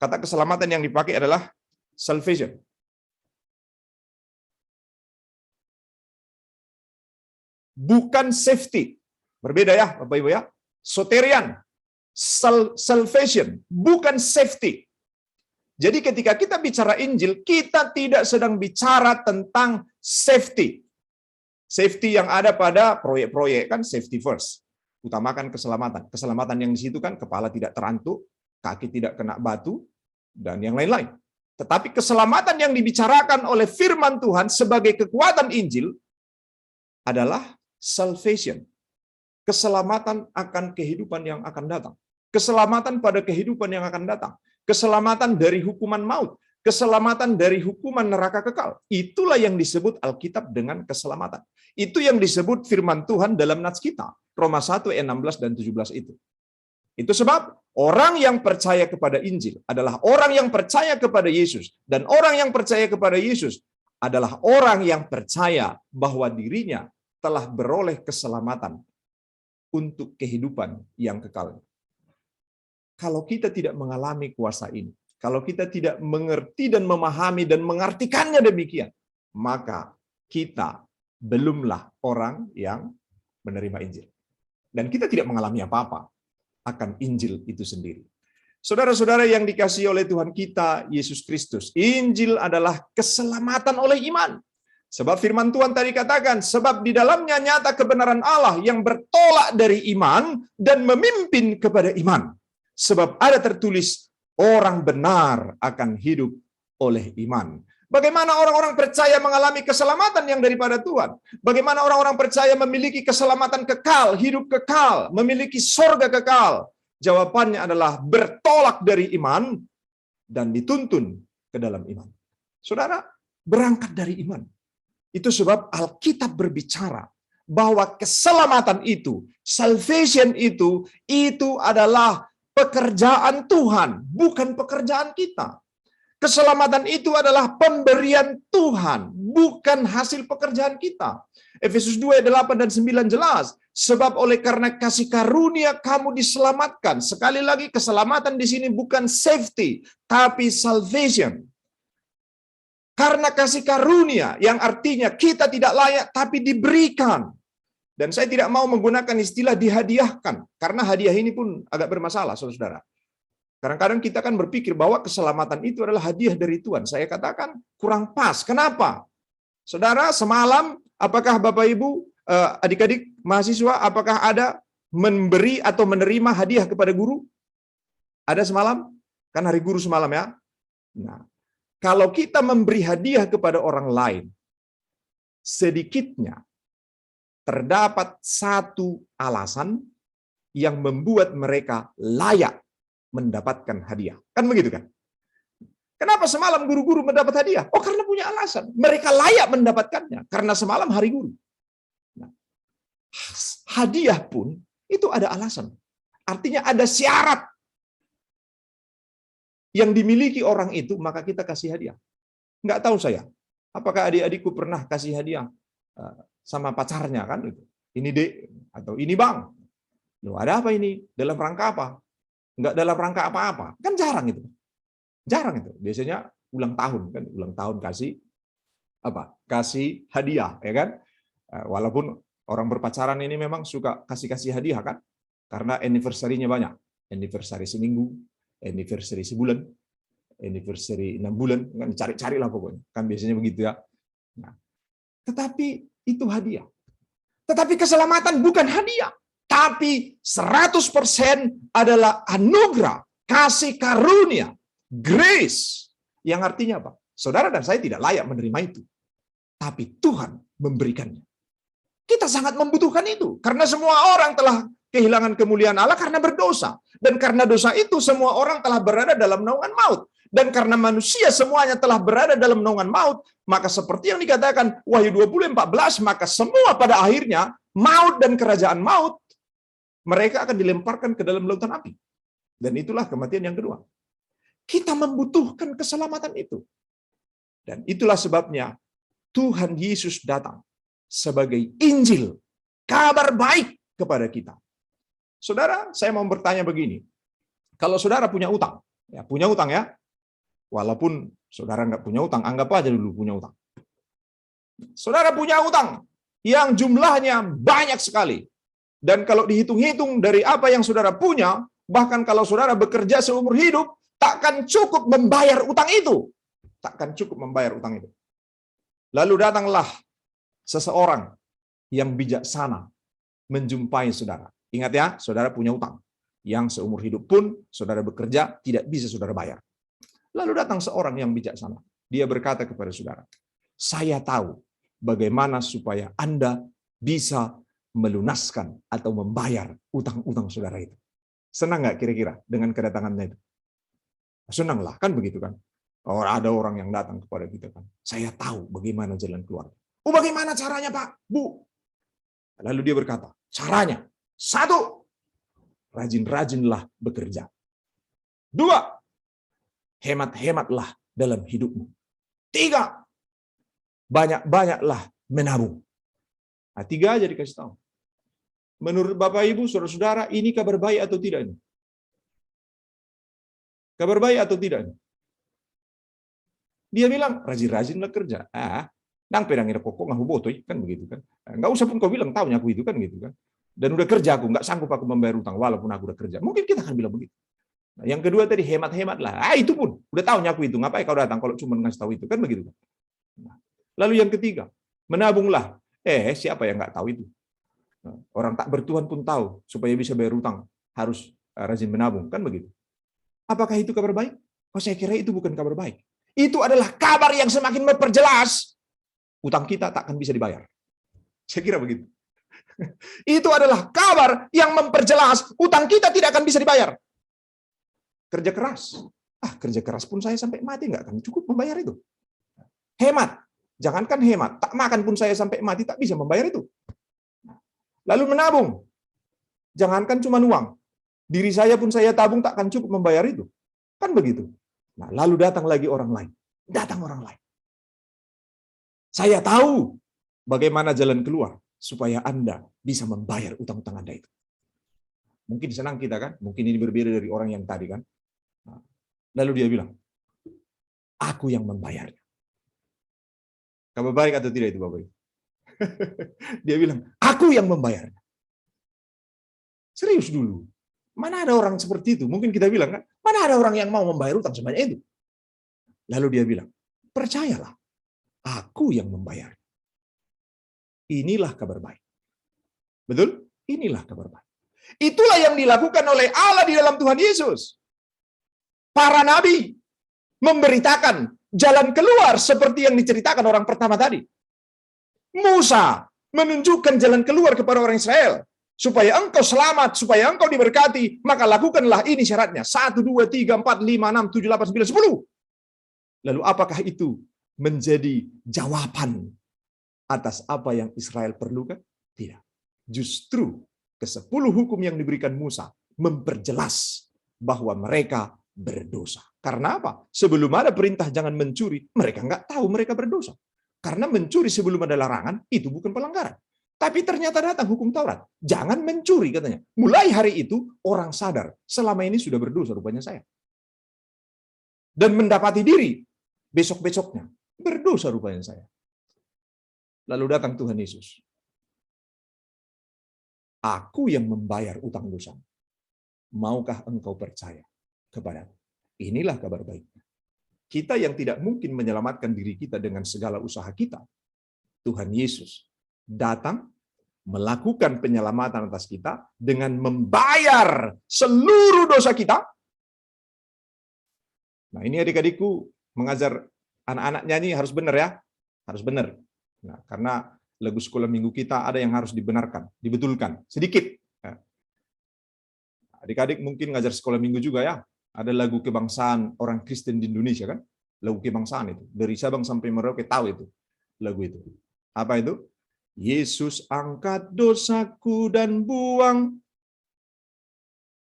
Kata keselamatan yang dipakai adalah salvation. Bukan safety. Berbeda ya, Bapak Ibu ya. Soterian, salvation, bukan safety. Jadi ketika kita bicara Injil, kita tidak sedang bicara tentang safety. Safety yang ada pada proyek-proyek kan safety first. Utamakan keselamatan. Keselamatan yang di situ kan kepala tidak terantuk, kaki tidak kena batu, dan yang lain-lain. Tetapi keselamatan yang dibicarakan oleh firman Tuhan sebagai kekuatan Injil adalah salvation. Keselamatan akan kehidupan yang akan datang. Keselamatan pada kehidupan yang akan datang. Keselamatan dari hukuman maut. Keselamatan dari hukuman neraka kekal. Itulah yang disebut Alkitab dengan keselamatan. Itu yang disebut firman Tuhan dalam nats kita. Roma 1 ayat 16 dan 17 itu. Itu sebab orang yang percaya kepada Injil adalah orang yang percaya kepada Yesus. Dan orang yang percaya kepada Yesus adalah orang yang percaya bahwa dirinya telah beroleh keselamatan untuk kehidupan yang kekal. Kalau kita tidak mengalami kuasa ini, kalau kita tidak mengerti dan memahami dan mengartikannya demikian, maka kita belumlah orang yang menerima Injil. Dan kita tidak mengalami apa-apa akan Injil itu sendiri. Saudara-saudara yang dikasihi oleh Tuhan kita, Yesus Kristus, Injil adalah keselamatan oleh iman. Sebab firman Tuhan tadi katakan, sebab di dalamnya nyata kebenaran Allah yang bertolak dari iman dan memimpin kepada iman. Sebab ada tertulis, orang benar akan hidup oleh iman. Bagaimana orang-orang percaya mengalami keselamatan yang daripada Tuhan? Bagaimana orang-orang percaya memiliki keselamatan kekal, hidup kekal, memiliki sorga kekal? Jawabannya adalah bertolak dari iman dan dituntun ke dalam iman. Saudara, berangkat dari iman. Itu sebab Alkitab berbicara bahwa keselamatan itu, salvation itu adalah pekerjaan Tuhan, bukan pekerjaan kita. Keselamatan itu adalah pemberian Tuhan, bukan hasil pekerjaan kita. Efesus 2 ayat 8 dan 9 jelas, sebab oleh karena kasih karunia kamu diselamatkan. Sekali lagi, keselamatan di sini bukan safety, tapi salvation. Karena kasih karunia, yang artinya kita tidak layak tapi diberikan. Dan saya tidak mau menggunakan istilah dihadiahkan, karena hadiah ini pun agak bermasalah, saudara-saudara. Kadang-kadang kita kan berpikir bahwa keselamatan itu adalah hadiah dari Tuhan. Saya katakan kurang pas. Kenapa? Saudara, semalam, apakah Bapak Ibu, adik-adik, mahasiswa, apakah ada memberi atau menerima hadiah kepada guru? Ada semalam? Kan hari guru semalam ya? Nah, kalau kita memberi hadiah kepada orang lain, sedikitnya terdapat satu alasan yang membuat mereka layak mendapatkan hadiah. Kan begitu kan? Kenapa semalam guru-guru mendapat hadiah? Oh, karena punya alasan. Mereka layak mendapatkannya karena semalam hari guru. Nah, hadiah pun itu ada alasan. Artinya ada syarat yang dimiliki orang itu, maka kita kasih hadiah. Nggak tahu saya, apakah adik-adikku pernah kasih hadiah sama pacarnya kan? Ini dek, atau ini bang. Loh, ada apa ini? Dalam rangka apa? Nggak dalam rangka apa-apa. Kan jarang itu. Jarang itu. Biasanya ulang tahun kan, ulang tahun kasih apa? Kasih hadiah, ya kan? Walaupun orang berpacaran ini memang suka kasih-kasih hadiah kan? Karena anniversary-nya banyak. Anniversary seminggu, anniversary sebulan, anniversary 6 bulan, kan cari-cari lah pokoknya. Kan biasanya begitu ya. Nah, tetapi itu hadiah. Tetapi keselamatan bukan hadiah. Tapi 100% adalah anugerah, kasih karunia, grace. Yang artinya apa? Saudara dan saya tidak layak menerima itu. Tapi Tuhan memberikannya. Kita sangat membutuhkan itu. Karena semua orang telah kehilangan kemuliaan Allah karena berdosa. Dan karena dosa itu semua orang telah berada dalam naungan maut. Dan karena manusia semuanya telah berada dalam naungan maut, maka seperti yang dikatakan Wahyu 20:14, maka semua pada akhirnya maut dan kerajaan maut, mereka akan dilemparkan ke dalam lautan api. Dan itulah kematian yang kedua. Kita membutuhkan keselamatan itu. Dan itulah sebabnya Tuhan Yesus datang sebagai Injil, kabar baik kepada kita. Saudara, saya mau bertanya begini. Kalau saudara punya utang ya, walaupun saudara nggak punya utang, anggap aja dulu punya utang. Saudara punya utang yang jumlahnya banyak sekali. Dan kalau dihitung-hitung dari apa yang saudara punya, bahkan kalau saudara bekerja seumur hidup, takkan cukup membayar utang itu. Takkan cukup membayar utang itu. Lalu datanglah seseorang yang bijaksana menjumpai saudara. Ingat ya, saudara punya utang. Yang seumur hidup pun saudara bekerja, tidak bisa saudara bayar. Lalu datang seorang yang bijaksana. Dia berkata kepada saudara, saya tahu bagaimana supaya Anda bisa melunaskan atau membayar utang-utang saudara itu. Senang nggak kira-kira dengan kedatangannya itu? Senanglah, kan begitu kan? Oh, ada orang yang datang kepada kita kan. Saya tahu bagaimana jalan keluar. Oh, bagaimana caranya Pak? Bu? Lalu dia berkata, caranya. 1, rajin-rajinlah bekerja. 2, hemat-hematlah dalam hidupmu. 3, banyak-banyaklah menabung. Nah, 3 aja dikasih tahu. Menurut Bapak Ibu, saudara-saudara, ini kabar baik atau tidak ini? Kabar baik atau tidak ini? Dia bilang, rajin-rajinlah kerja. Nang pedangnya pokok ngahu botoi, kan begitu kan? Nggak usah pun kau bilang, tahunya aku itu kan gitu kan? Dan udah kerja aku, nggak sanggup aku membayar utang walaupun aku udah kerja. Mungkin kita akan bilang begitu. Nah, yang kedua tadi hemat-hematlah. Itu pun udah tahunya aku itu. Ngapain kau datang kalau cuma ngasih tahu itu kan begitu kan? Nah, lalu yang ketiga, menabunglah. Siapa yang nggak tahu itu? Nah, orang tak bertuhan pun tahu supaya bisa bayar utang harus rajin menabung kan begitu. Apakah itu kabar baik? Oh, saya kira itu bukan kabar baik. Itu adalah kabar yang semakin memperjelas utang kita tak akan bisa dibayar. Saya kira begitu. Itu adalah kabar yang memperjelas utang kita tidak akan bisa dibayar. Kerja keras. Kerja keras pun saya sampai mati nggak akan cukup membayar itu. Hemat. Jangankan hemat, tak makan pun saya sampai mati tak bisa membayar itu. Lalu menabung. Jangankan cuma uang. Diri saya pun saya tabung tak akan cukup membayar itu. Kan begitu. Nah, lalu datang lagi orang lain. Datang orang lain. Saya tahu bagaimana jalan keluar supaya Anda bisa membayar utang-utang Anda itu. Mungkin senang kita kan? Mungkin ini berbeda dari orang yang tadi kan? Nah, lalu dia bilang, aku yang membayarnya. Kabar baik atau tidak itu Bapak Ibu? Dia bilang, aku yang membayarnya. Serius dulu. Mana ada orang seperti itu? Mungkin kita bilang kan, mana ada orang yang mau membayar utang sebanyak itu? Lalu dia bilang, percayalah, aku yang membayar. Inilah kabar baik. Betul? Inilah kabar baik. Itulah yang dilakukan oleh Allah di dalam Tuhan Yesus. Para nabi memberitakan jalan keluar seperti yang diceritakan orang pertama tadi. Musa menunjukkan jalan keluar kepada orang Israel. Supaya engkau selamat, supaya engkau diberkati, maka lakukanlah ini syaratnya. 1, 2, 3, 4, 5, 6, 7, 8, 9, 10. Lalu apakah itu menjadi jawaban atas apa yang Israel perlukan? Tidak. Justru ke-10 hukum yang diberikan Musa memperjelas bahwa mereka berdosa. Karena apa? Sebelum ada perintah jangan mencuri, mereka nggak tahu mereka berdosa. Karena mencuri sebelum ada larangan, itu bukan pelanggaran. Tapi ternyata datang hukum Taurat. Jangan mencuri katanya. Mulai hari itu, orang sadar, selama ini sudah berdosa rupanya saya. Dan mendapati diri, besok-besoknya, berdosa rupanya saya. Lalu datang Tuhan Yesus. Aku yang membayar utang dosa. Maukah engkau percaya kepadaku? Inilah kabar baiknya. Kita yang tidak mungkin menyelamatkan diri kita dengan segala usaha kita, Tuhan Yesus datang melakukan penyelamatan atas kita dengan membayar seluruh dosa kita. Nah, ini adik-adikku mengajar anak-anak nyanyi harus benar ya. Harus benar. Nah, karena lagu sekolah minggu kita ada yang harus dibenarkan, dibetulkan sedikit. Adik-adik mungkin ngajar sekolah minggu juga ya. Ada lagu kebangsaan orang Kristen di Indonesia kan? Lagu kebangsaan itu. Dari Sabang sampai Merauke tahu itu. Lagu itu. Apa itu? Yesus angkat dosaku dan buang.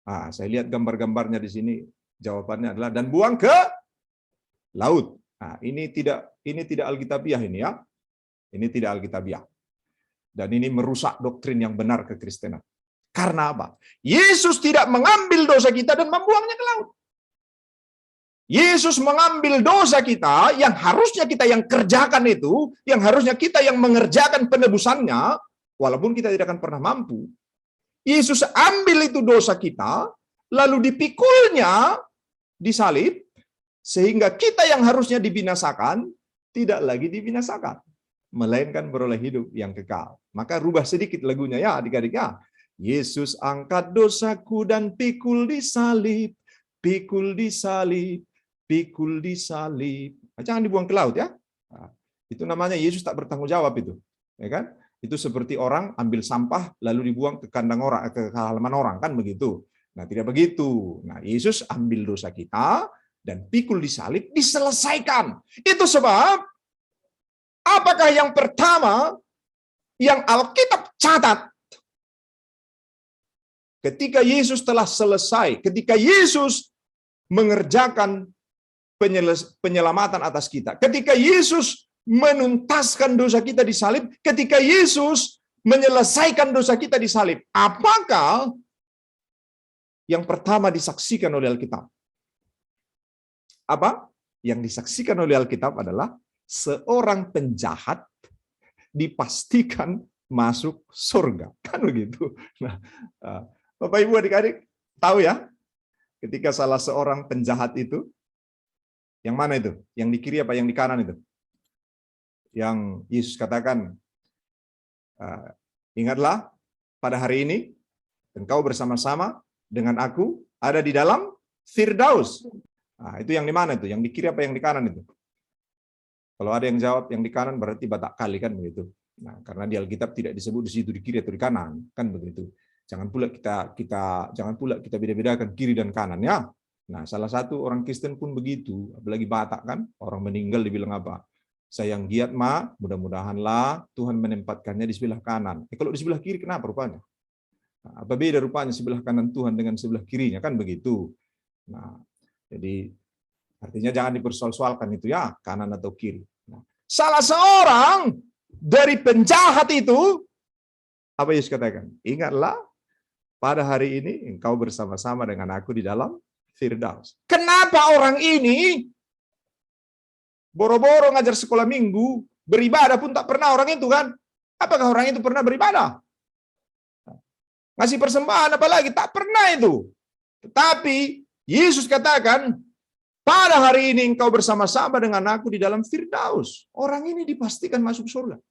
Saya lihat gambar-gambarnya di sini. Jawabannya adalah dan buang ke laut. Nah, ini tidak alkitabiah ini ya. Ini tidak alkitabiah. Dan ini merusak doktrin yang benar kekristenan. Karena apa? Yesus tidak mengambil dosa kita dan membuangnya ke laut. Yesus mengambil dosa kita yang harusnya kita yang kerjakan itu, yang harusnya kita yang mengerjakan penebusannya, walaupun kita tidak akan pernah mampu. Yesus ambil itu dosa kita, lalu dipikulnya, disalib, sehingga kita yang harusnya dibinasakan, tidak lagi dibinasakan, melainkan beroleh hidup yang kekal. Maka rubah sedikit lagunya ya adik-adik ya. Yesus angkat dosaku dan pikul disalib, pikul disalib, pikul disalib. Jangan dibuang ke laut ya. Nah, itu namanya Yesus tak bertanggung jawab itu, ya kan? Itu seperti orang ambil sampah lalu dibuang ke kandang orang, ke halaman orang kan begitu. Nah, tidak begitu. Nah, Yesus ambil dosa kita dan pikul disalib, diselesaikan. Itu sebab apakah yang pertama yang Alkitab catat? Ketika Yesus telah selesai, ketika Yesus mengerjakan penyelamatan atas kita, ketika Yesus menuntaskan dosa kita di salib, ketika Yesus menyelesaikan dosa kita di salib, apakah yang pertama disaksikan oleh Alkitab? Apa? Yang disaksikan oleh Alkitab adalah seorang penjahat dipastikan masuk surga. Kan begitu. Nah, Bapak Ibu adik-adik tahu ya, ketika salah seorang penjahat itu, yang mana itu? Yang di kiri apa yang di kanan itu? Yang Yesus katakan, ingatlah pada hari ini, engkau bersama-sama dengan aku ada di dalam Firdaus. Nah, itu yang di mana itu? Yang di kiri apa yang di kanan itu? Kalau ada yang jawab yang di kanan berarti batak kali kan begitu. Nah, karena di Alkitab tidak disebut di situ di kiri atau di kanan, kan begitu. Jangan pula kita beda-bedakan kiri dan kanan ya. Nah, salah satu orang Kristen pun begitu, apalagi Batak kan, orang meninggal dibilang apa? Sayang giat ma, mudah-mudahanlah Tuhan menempatkannya di sebelah kanan. Kalau di sebelah kiri kenapa rupanya? Nah, apa beda rupanya sebelah kanan Tuhan dengan sebelah kirinya kan begitu. Nah, jadi artinya jangan dipersoal-soalkan itu ya, kanan atau kiri. Nah, salah seorang dari penjahat itu, apa Yesus katakan? Ingatlah, pada hari ini engkau bersama-sama dengan aku di dalam Firdaus. Kenapa orang ini boro-boro ngajar sekolah minggu, beribadah pun tak pernah orang itu kan? Apakah orang itu pernah beribadah? Ngasih persembahan apalagi? Tak pernah itu. Tetapi Yesus katakan, pada hari ini engkau bersama-sama dengan aku di dalam Firdaus. Orang ini dipastikan masuk surga.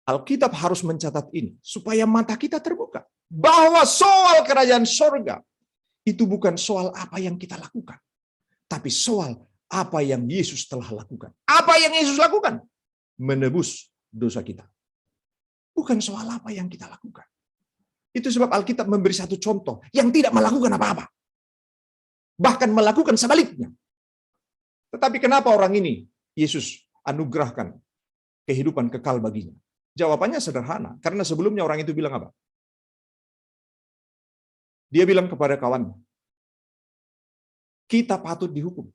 Alkitab harus mencatat ini supaya mata kita terbuka bahwa soal kerajaan surga itu bukan soal apa yang kita lakukan, tapi soal apa yang Yesus telah lakukan. Apa yang Yesus lakukan? Menebus dosa kita. Bukan soal apa yang kita lakukan. Itu sebab Alkitab memberi satu contoh yang tidak melakukan apa-apa. Bahkan melakukan sebaliknya. Tetapi kenapa orang ini Yesus anugerahkan kehidupan kekal baginya? Jawabannya sederhana, karena sebelumnya orang itu bilang apa? Dia bilang kepada kawannya, kita patut dihukum.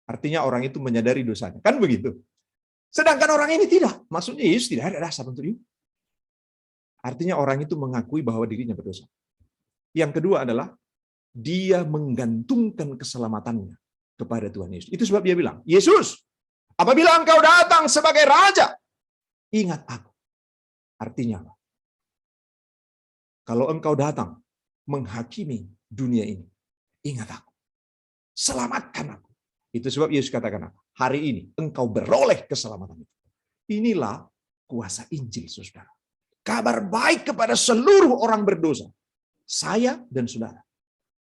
Artinya orang itu menyadari dosanya. Kan begitu. Sedangkan orang ini tidak. Maksudnya Yesus tidak ada dasar untuk dihukum. Artinya orang itu mengakui bahwa dirinya berdosa. Yang kedua adalah dia menggantungkan keselamatannya kepada Tuhan Yesus. Itu sebab dia bilang, Yesus, apabila engkau datang sebagai raja, ingat aku. Artinya apa? Kalau engkau datang menghakimi dunia ini, ingat aku. Selamatkan aku. Itu sebab Yesus katakan apa? Hari ini engkau beroleh keselamatan itu. Inilah kuasa Injil, saudara. Kabar baik kepada seluruh orang berdosa. Saya dan saudara.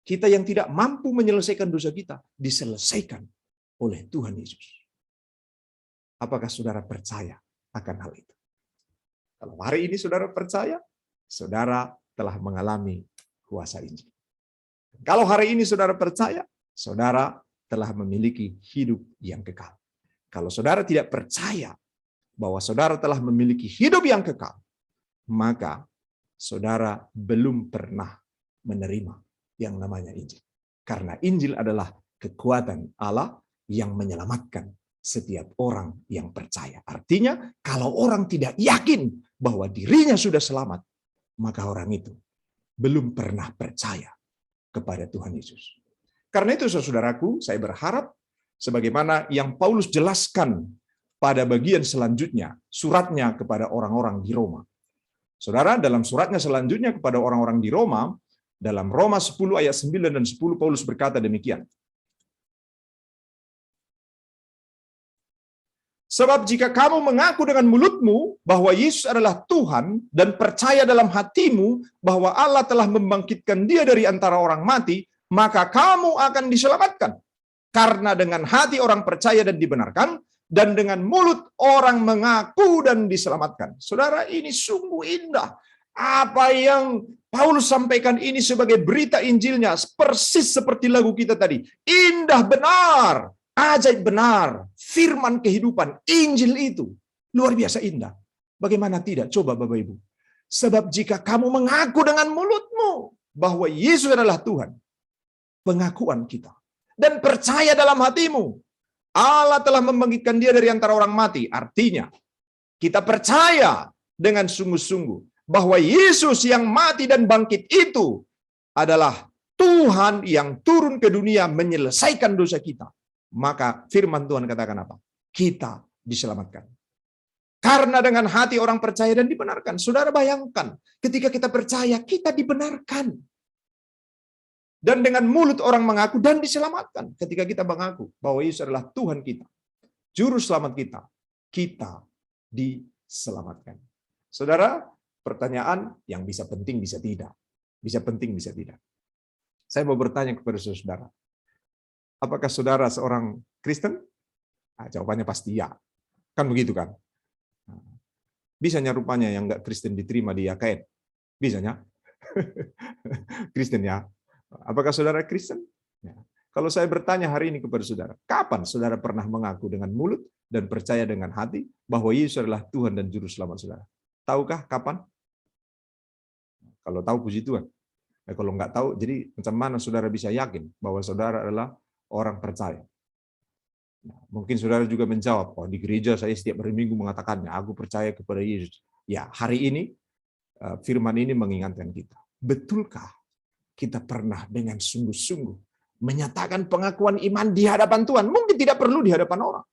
Kita yang tidak mampu menyelesaikan dosa kita, diselesaikan oleh Tuhan Yesus. Apakah saudara percaya akan hal itu? Kalau hari ini saudara percaya, saudara telah mengalami kuasa Injil. Kalau hari ini saudara percaya, saudara telah memiliki hidup yang kekal. Kalau saudara tidak percaya bahwa saudara telah memiliki hidup yang kekal, maka saudara belum pernah menerima yang namanya Injil. Karena Injil adalah kekuatan Allah yang menyelamatkan setiap orang yang percaya. Artinya, kalau orang tidak yakin bahwa dirinya sudah selamat, maka orang itu belum pernah percaya kepada Tuhan Yesus. Karena itu, saudaraku, saya berharap sebagaimana yang Paulus jelaskan pada bagian selanjutnya, suratnya kepada orang-orang di Roma. Saudara, dalam suratnya selanjutnya kepada orang-orang di Roma, dalam Roma 10 ayat 9 dan 10, Paulus berkata demikian. Sebab jika kamu mengaku dengan mulutmu bahwa Yesus adalah Tuhan dan percaya dalam hatimu bahwa Allah telah membangkitkan Dia dari antara orang mati, maka kamu akan diselamatkan. Karena dengan hati orang percaya dan dibenarkan, dan dengan mulut orang mengaku dan diselamatkan. Saudara, ini sungguh indah. Apa yang Paulus sampaikan ini sebagai berita Injilnya, persis seperti lagu kita tadi. Indah benar. Ajaib benar, firman kehidupan, Injil itu luar biasa indah. Bagaimana tidak? Coba Bapak Ibu. Sebab jika kamu mengaku dengan mulutmu bahwa Yesus adalah Tuhan, pengakuan kita, dan percaya dalam hatimu, Allah telah membangkitkan Dia dari antara orang mati. Artinya, kita percaya dengan sungguh-sungguh bahwa Yesus yang mati dan bangkit itu adalah Tuhan yang turun ke dunia menyelesaikan dosa kita. Maka firman Tuhan katakan apa? Kita diselamatkan. Karena dengan hati orang percaya dan dibenarkan. Saudara bayangkan, ketika kita percaya, kita dibenarkan. Dan dengan mulut orang mengaku dan diselamatkan. Ketika kita mengaku bahwa Yesus adalah Tuhan kita, Juru Selamat kita, kita diselamatkan. Saudara, pertanyaan yang bisa penting, bisa tidak. Bisa penting, bisa tidak. Saya mau bertanya kepada saudara. Apakah saudara seorang Kristen? Nah, jawabannya pasti ya. Kan begitu kan? Bisanya rupanya yang enggak Kristen diterima di YKN? Bisanya? Kristen ya. Apakah saudara Kristen? Ya. Kalau saya bertanya hari ini kepada saudara, kapan saudara pernah mengaku dengan mulut dan percaya dengan hati bahwa Yesus adalah Tuhan dan Juru Selamat saudara? Tahukah kapan? Kalau tahu puji Tuhan. Nah, kalau nggak tahu, jadi macam mana saudara bisa yakin bahwa saudara adalah orang percaya? Nah, mungkin saudara juga menjawab, oh di gereja saya setiap hari Minggu mengatakannya, aku percaya kepada Yesus. Ya, hari ini firman ini mengingatkan kita. Betulkah kita pernah dengan sungguh-sungguh menyatakan pengakuan iman di hadapan Tuhan? Mungkin tidak perlu di hadapan orang,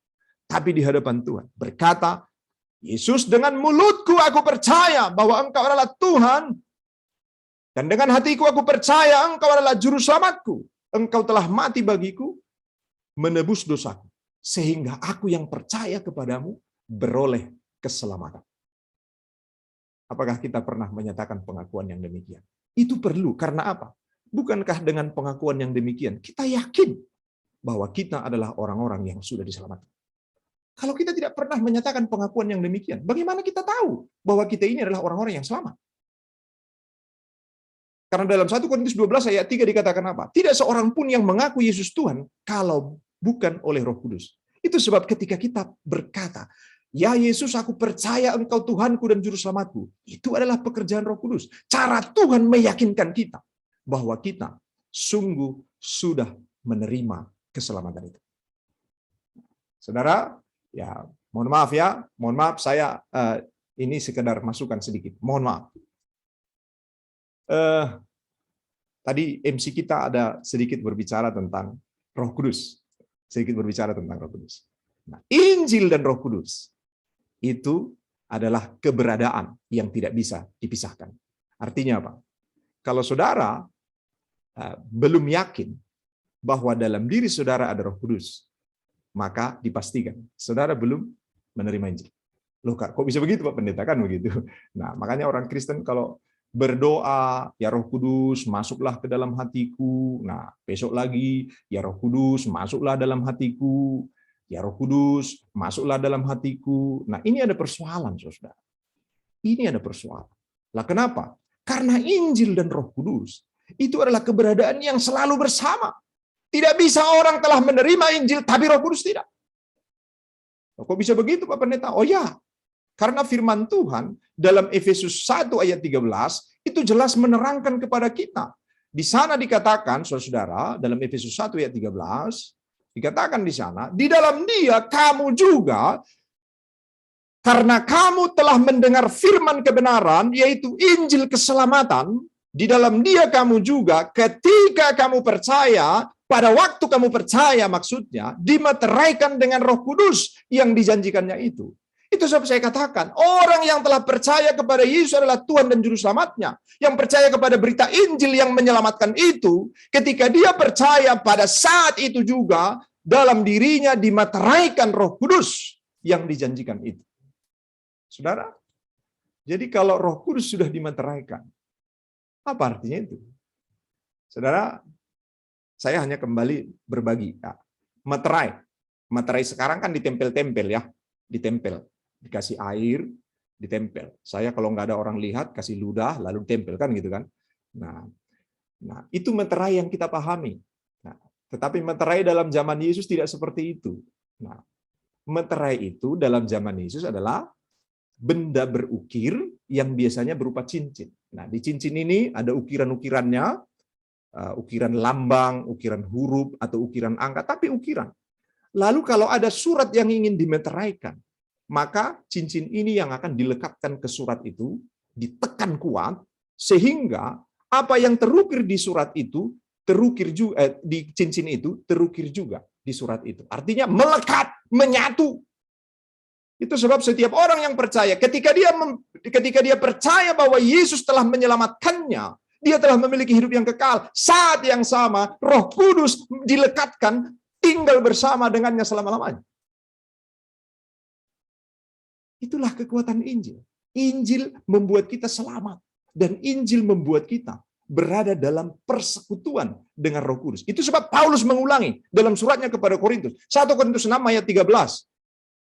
tapi di hadapan Tuhan. Berkata, Yesus, dengan mulutku aku percaya bahwa Engkau adalah Tuhan, dan dengan hatiku aku percaya Engkau adalah Juru Selamatku. Engkau telah mati bagiku, menebus dosaku, sehingga aku yang percaya kepadamu beroleh keselamatan. Apakah kita pernah menyatakan pengakuan yang demikian? Itu perlu, karena apa? Bukankah dengan pengakuan yang demikian, kita yakin bahwa kita adalah orang-orang yang sudah diselamatkan? Kalau kita tidak pernah menyatakan pengakuan yang demikian, bagaimana kita tahu bahwa kita ini adalah orang-orang yang selamat? Karena dalam 1 Korintus 12 ayat 3 dikatakan apa? Tidak seorang pun yang mengaku Yesus Tuhan kalau bukan oleh Roh Kudus. Itu sebab ketika kita berkata, Ya Yesus, aku percaya Engkau Tuhanku dan Juru Selamatku. Itu adalah pekerjaan Roh Kudus. Cara Tuhan meyakinkan kita bahwa kita sungguh sudah menerima keselamatan itu. Saudara, ya mohon maaf saya ini sekedar masukan sedikit. Mohon maaf. Tadi MC kita ada sedikit berbicara tentang Roh Kudus. Nah, Injil dan Roh Kudus itu adalah keberadaan yang tidak bisa dipisahkan. Artinya apa? Kalau saudara belum yakin bahwa dalam diri saudara ada Roh Kudus, maka dipastikan saudara belum menerima Injil. Loh kok bisa begitu Pak Pendeta? Kan begitu. Nah, makanya orang Kristen kalau berdoa, ya Roh Kudus masuklah ke dalam hatiku. Nah, besok lagi, ya Roh Kudus masuklah dalam hatiku. Ya Roh Kudus masuklah dalam hatiku. Nah, ini ada persoalan, saudara. Ini ada persoalan. Lah kenapa? Karena Injil dan Roh Kudus itu adalah keberadaan yang selalu bersama. Tidak bisa orang telah menerima Injil, tapi Roh Kudus tidak. Kok bisa begitu Pak Pendeta? Oh ya, karena firman Tuhan dalam Efesus 1 ayat 13 itu jelas menerangkan kepada kita. Di sana dikatakan, saudara, dalam Efesus 1 ayat 13, dikatakan di sana, di dalam Dia kamu juga, karena kamu telah mendengar firman kebenaran, yaitu Injil keselamatan, di dalam Dia kamu juga, ketika kamu percaya, pada waktu kamu percaya maksudnya, dimeteraikan dengan Roh Kudus yang dijanjikannya itu. Itu sebab saya katakan, orang yang telah percaya kepada Yesus adalah Tuhan dan Juru Selamatnya. Yang percaya kepada berita Injil yang menyelamatkan itu, ketika dia percaya pada saat itu juga, dalam dirinya dimeteraikan Roh Kudus yang dijanjikan itu. Saudara, jadi kalau Roh Kudus sudah dimeteraikan, apa artinya itu? Saudara, saya hanya kembali berbagi. Ya. Materai sekarang kan ditempel-tempel ya, ditempel. Dikasih air, ditempel. Saya kalau nggak ada orang lihat, kasih ludah, lalu ditempel kan gitu kan. Nah itu materai yang kita pahami. Nah, tetapi materai dalam zaman Yesus tidak seperti itu. Nah, materai itu dalam zaman Yesus adalah benda berukir yang biasanya berupa cincin. Nah, di cincin ini ada ukiran-ukirannya, ukiran lambang, ukiran huruf, atau ukiran angka, tapi ukiran. Lalu kalau ada surat yang ingin dimeteraikan, maka cincin ini yang akan dilekatkan ke surat itu, ditekan kuat, sehingga apa yang terukir di surat itu, terukir juga, di cincin itu, terukir juga di surat itu. Artinya melekat, menyatu. Itu sebab setiap orang yang percaya, ketika dia percaya bahwa Yesus telah menyelamatkannya, dia telah memiliki hidup yang kekal, saat yang sama, Roh Kudus dilekatkan, tinggal bersama dengannya selama-lamanya. Itulah kekuatan Injil. Injil membuat kita selamat. Dan Injil membuat kita berada dalam persekutuan dengan Roh Kudus. Itu sebab Paulus mengulangi dalam suratnya kepada Korintus. 1 Korintus 6 ayat 13.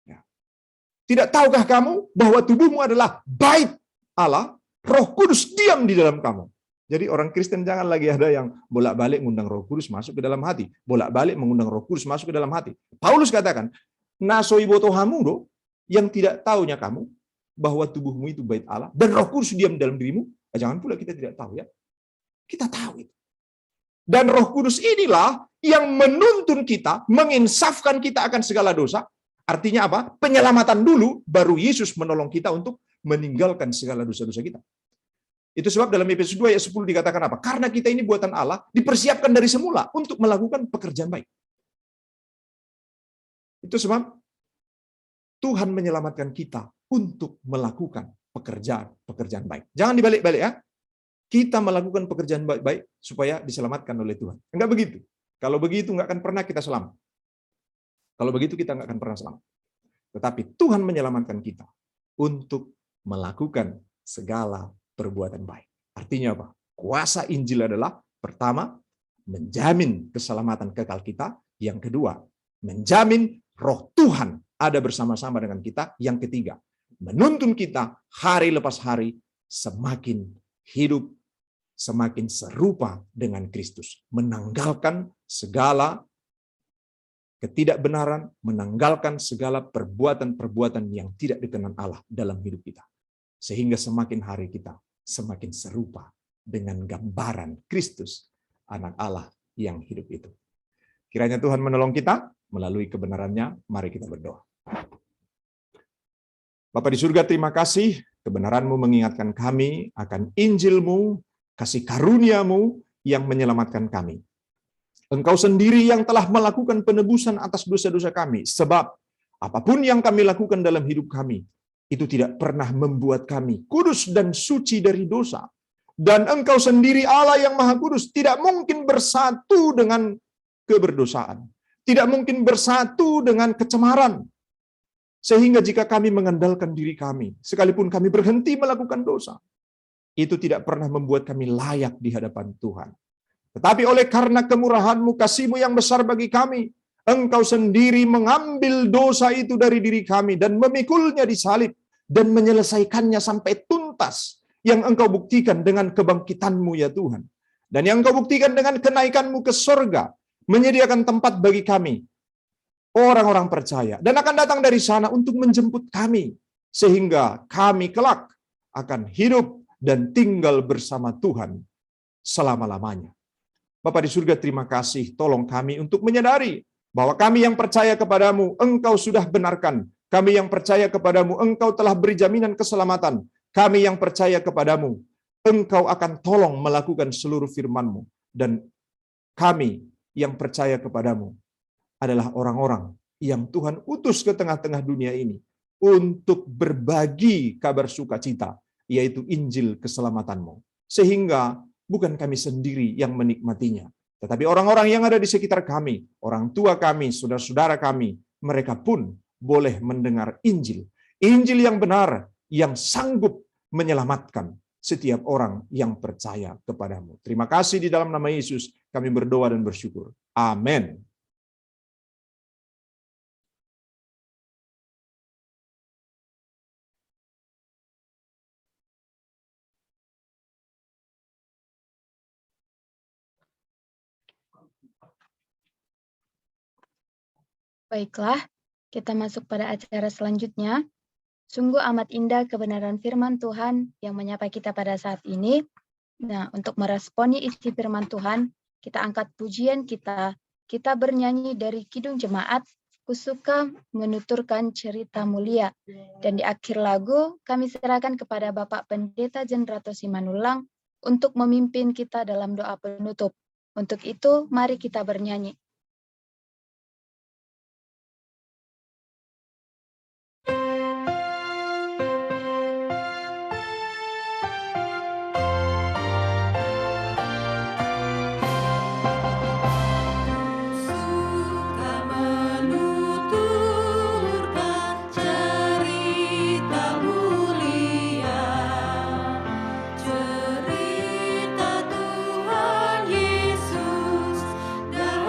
Ya. Tidak tahukah kamu bahwa tubuhmu adalah bait Allah, Roh Kudus diam di dalam kamu. Jadi orang Kristen jangan lagi ada yang bolak-balik mengundang Roh Kudus masuk ke dalam hati. Bolak-balik mengundang Roh Kudus masuk ke dalam hati. Paulus katakan, nasoibotohamudo, yang tidak tahunya kamu bahwa tubuhmu itu bait Allah dan Roh Kudus diam dalam dirimu. Jangan pula kita tidak tahu ya. Kita tahu itu. Dan Roh Kudus inilah yang menuntun kita, menginsafkan kita akan segala dosa. Artinya apa? Penyelamatan dulu, baru Yesus menolong kita untuk meninggalkan segala dosa-dosa kita. Itu sebab dalam Efesus 2 ayat 10 dikatakan apa? Karena kita ini buatan Allah, dipersiapkan dari semula untuk melakukan pekerjaan baik. Itu sebab Tuhan menyelamatkan kita untuk melakukan pekerjaan baik. Jangan dibalik-balik ya. Kita melakukan pekerjaan baik-baik supaya diselamatkan oleh Tuhan. Enggak begitu. Kalau begitu enggak akan pernah kita selamat. Kalau begitu kita enggak akan pernah selamat. Tetapi Tuhan menyelamatkan kita untuk melakukan segala perbuatan baik. Artinya apa? Kuasa Injil adalah pertama, menjamin keselamatan kekal kita. Yang kedua, menjamin Roh Tuhan ada bersama-sama dengan kita. Yang ketiga, menuntun kita hari lepas hari semakin hidup, semakin serupa dengan Kristus. Menanggalkan segala ketidakbenaran, menanggalkan segala perbuatan-perbuatan yang tidak dikenan Allah dalam hidup kita. Sehingga semakin hari kita semakin serupa dengan gambaran Kristus, anak Allah yang hidup itu. Kiranya Tuhan menolong kita melalui kebenarannya. Mari kita berdoa. Bapa di surga, terima kasih kebenaran-Mu mengingatkan kami akan Injil-Mu, kasih karunia-Mu yang menyelamatkan kami. Engkau sendiri yang telah melakukan penebusan atas dosa-dosa kami, sebab apapun yang kami lakukan dalam hidup kami, itu tidak pernah membuat kami kudus dan suci dari dosa. Dan Engkau sendiri Allah yang Maha Kudus tidak mungkin bersatu dengan keberdosaan, tidak mungkin bersatu dengan kecemaran. Sehingga jika kami mengandalkan diri kami, sekalipun kami berhenti melakukan dosa, itu tidak pernah membuat kami layak di hadapan Tuhan. Tetapi oleh karena kemurahan-Mu, kasih-Mu yang besar bagi kami, Engkau sendiri mengambil dosa itu dari diri kami dan memikulnya di salib dan menyelesaikannya sampai tuntas, yang Engkau buktikan dengan kebangkitan-Mu ya Tuhan. Dan yang Engkau buktikan dengan kenaikan-Mu ke surga, menyediakan tempat bagi kami, orang-orang percaya, dan akan datang dari sana untuk menjemput kami, sehingga kami kelak akan hidup dan tinggal bersama Tuhan selama-lamanya. Bapa di surga, terima kasih, tolong kami untuk menyadari bahwa kami yang percaya kepadamu, Engkau sudah benarkan. Kami yang percaya kepadamu, Engkau telah beri jaminan keselamatan. Kami yang percaya kepadamu, Engkau akan tolong melakukan seluruh firman-Mu. Dan kami yang percaya kepadamu adalah orang-orang yang Tuhan utus ke tengah-tengah dunia ini untuk berbagi kabar sukacita, yaitu Injil keselamatan-Mu. Sehingga bukan kami sendiri yang menikmatinya, tetapi orang-orang yang ada di sekitar kami, orang tua kami, saudara-saudara kami, mereka pun boleh mendengar Injil. Injil yang benar, yang sanggup menyelamatkan setiap orang yang percaya kepadamu. Terima kasih, di dalam nama Yesus kami berdoa dan bersyukur. Amin. Baiklah, kita masuk pada acara selanjutnya. Sungguh amat indah kebenaran firman Tuhan yang menyapa kita pada saat ini. Nah, untuk meresponi isi firman Tuhan, kita angkat pujian kita. Kita bernyanyi dari Kidung Jemaat, Kusuka Menuturkan Cerita Mulia. Dan di akhir lagu, kami serahkan kepada Bapak Pendeta Jendrato Simanulang untuk memimpin kita dalam doa penutup. Untuk itu, mari kita bernyanyi. Cerita Tuhan Yesus dan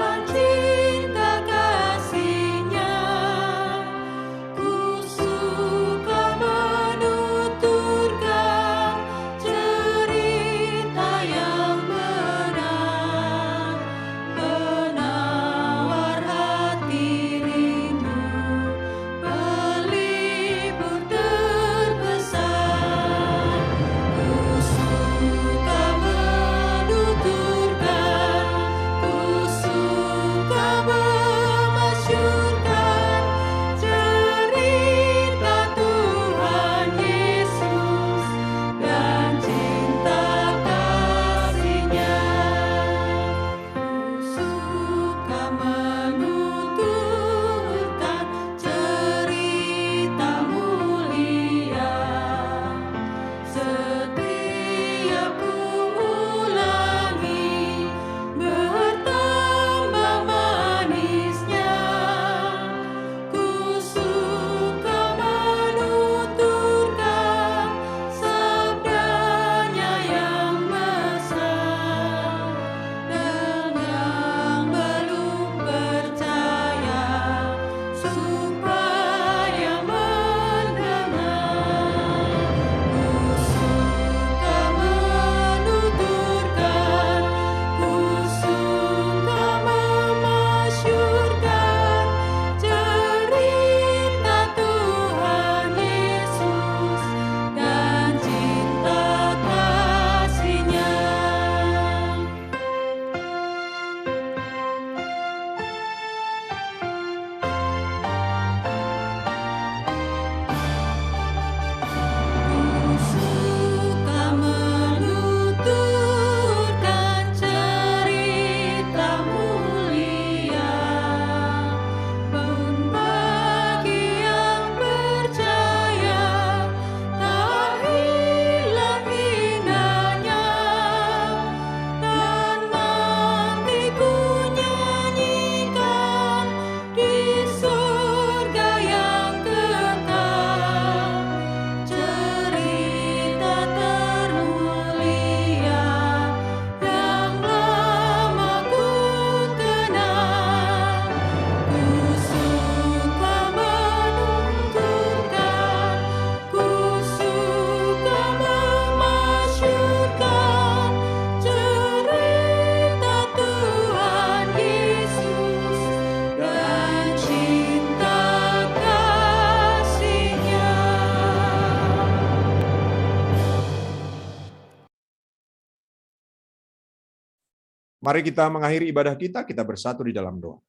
Mari kita mengakhiri ibadah kita bersatu di dalam doa.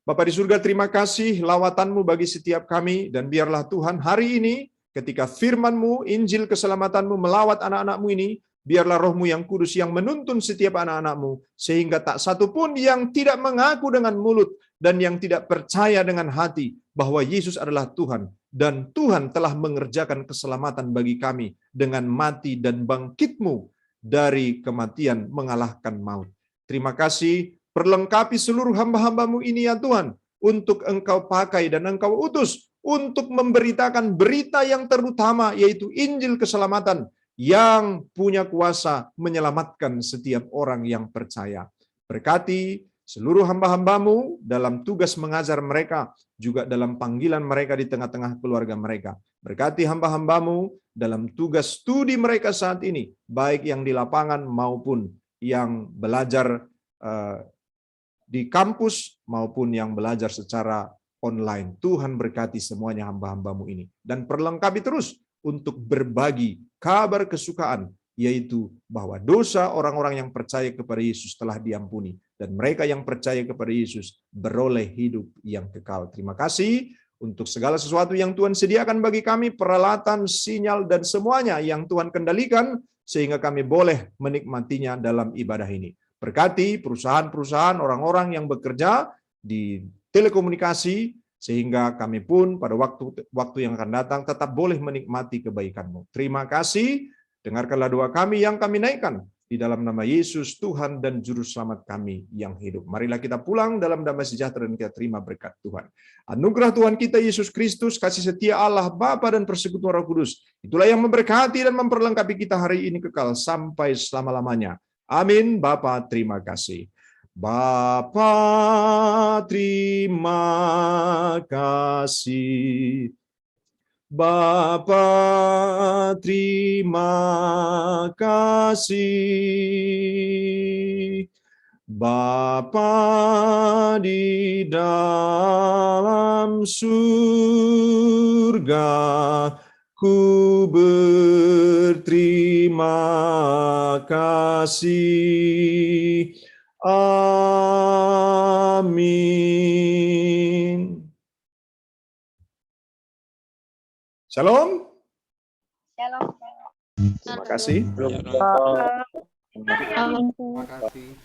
Bapa di surga, terima kasih lawatan-Mu bagi setiap kami, dan biarlah Tuhan hari ini ketika firman-Mu, Injil keselamatan-Mu melawat anak-anak-Mu ini, biarlah Roh-Mu yang kudus yang menuntun setiap anak-anak-Mu, sehingga tak satu pun yang tidak mengaku dengan mulut dan yang tidak percaya dengan hati bahwa Yesus adalah Tuhan, dan Tuhan telah mengerjakan keselamatan bagi kami dengan mati dan bangkit-Mu dari kematian mengalahkan maut. Terima kasih, perlengkapi seluruh hamba-hamba-Mu ini ya Tuhan, untuk Engkau pakai dan Engkau utus untuk memberitakan berita yang terutama, yaitu Injil keselamatan yang punya kuasa menyelamatkan setiap orang yang percaya. Berkati seluruh hamba-hamba-Mu dalam tugas mengajar mereka, juga dalam panggilan mereka di tengah-tengah keluarga mereka. Berkati hamba-hamba-Mu dalam tugas studi mereka saat ini, baik yang di lapangan maupun yang belajar di kampus maupun yang belajar secara online. Tuhan berkati semuanya hamba-hamba-Mu ini. Dan perlengkapi terus untuk berbagi kabar kesukaan, yaitu bahwa dosa orang-orang yang percaya kepada Yesus telah diampuni, dan mereka yang percaya kepada Yesus beroleh hidup yang kekal. Terima kasih untuk segala sesuatu yang Tuhan sediakan bagi kami, peralatan, sinyal, dan semuanya yang Tuhan kendalikan, sehingga kami boleh menikmatinya dalam ibadah ini. Berkati perusahaan-perusahaan, orang-orang yang bekerja di telekomunikasi, sehingga kami pun pada waktu yang akan datang tetap boleh menikmati kebaikan-Mu. Terima kasih, dengarkanlah doa kami yang kami naikkan di dalam nama Yesus, Tuhan dan Juru Selamat kami yang hidup. Marilah kita pulang dalam damai sejahtera dan kita terima berkat Tuhan. Anugerah Tuhan kita Yesus Kristus, kasih setia Allah Bapa dan persekutuan Roh Kudus, itulah yang memberkati dan memperlengkapi kita hari ini kekal sampai selama-lamanya. Amin. Bapa, terima kasih. Bapa, terima kasih. Bapa, terima kasih. Bapa di dalam surga, ku berterima kasih. Amin. Shalom. Shalom. Terima kasih. Terima kasih.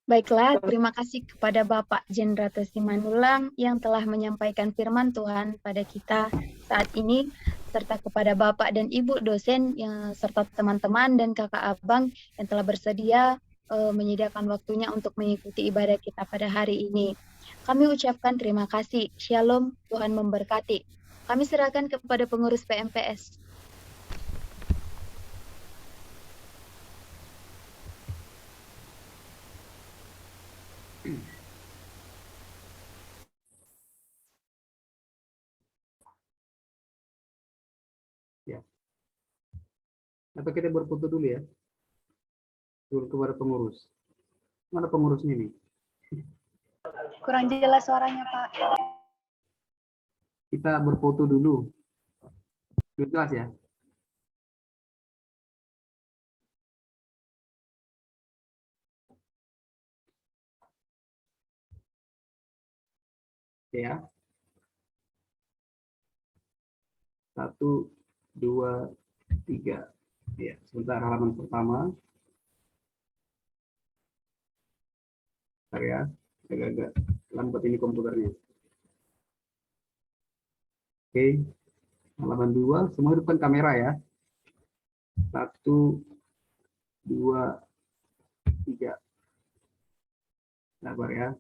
Baiklah, terima kasih kepada Bapak Jendrata Simanulang yang telah menyampaikan firman Tuhan pada kita saat ini, serta kepada Bapak dan Ibu dosen, serta teman-teman dan kakak abang yang telah bersedia menyediakan waktunya untuk mengikuti ibadah kita pada hari ini. Kami ucapkan terima kasih. Shalom, Tuhan memberkati. Kami serahkan kepada pengurus PMPS. Ya. Atau kita berfoto dulu ya. Dulu kepada pengurus. Mana pengurusnya nih? Kurang jelas suaranya, Pak. Kita berfoto dulu. Sudah jelas ya? Oke ya. 1, 2, 3. Ya, sebentar halaman pertama. Bentar ya. Agak-agak lambat ini komputernya. Oke. Halaman 2, semua hidupkan kamera ya. 1, 2, 3. Sabar ya.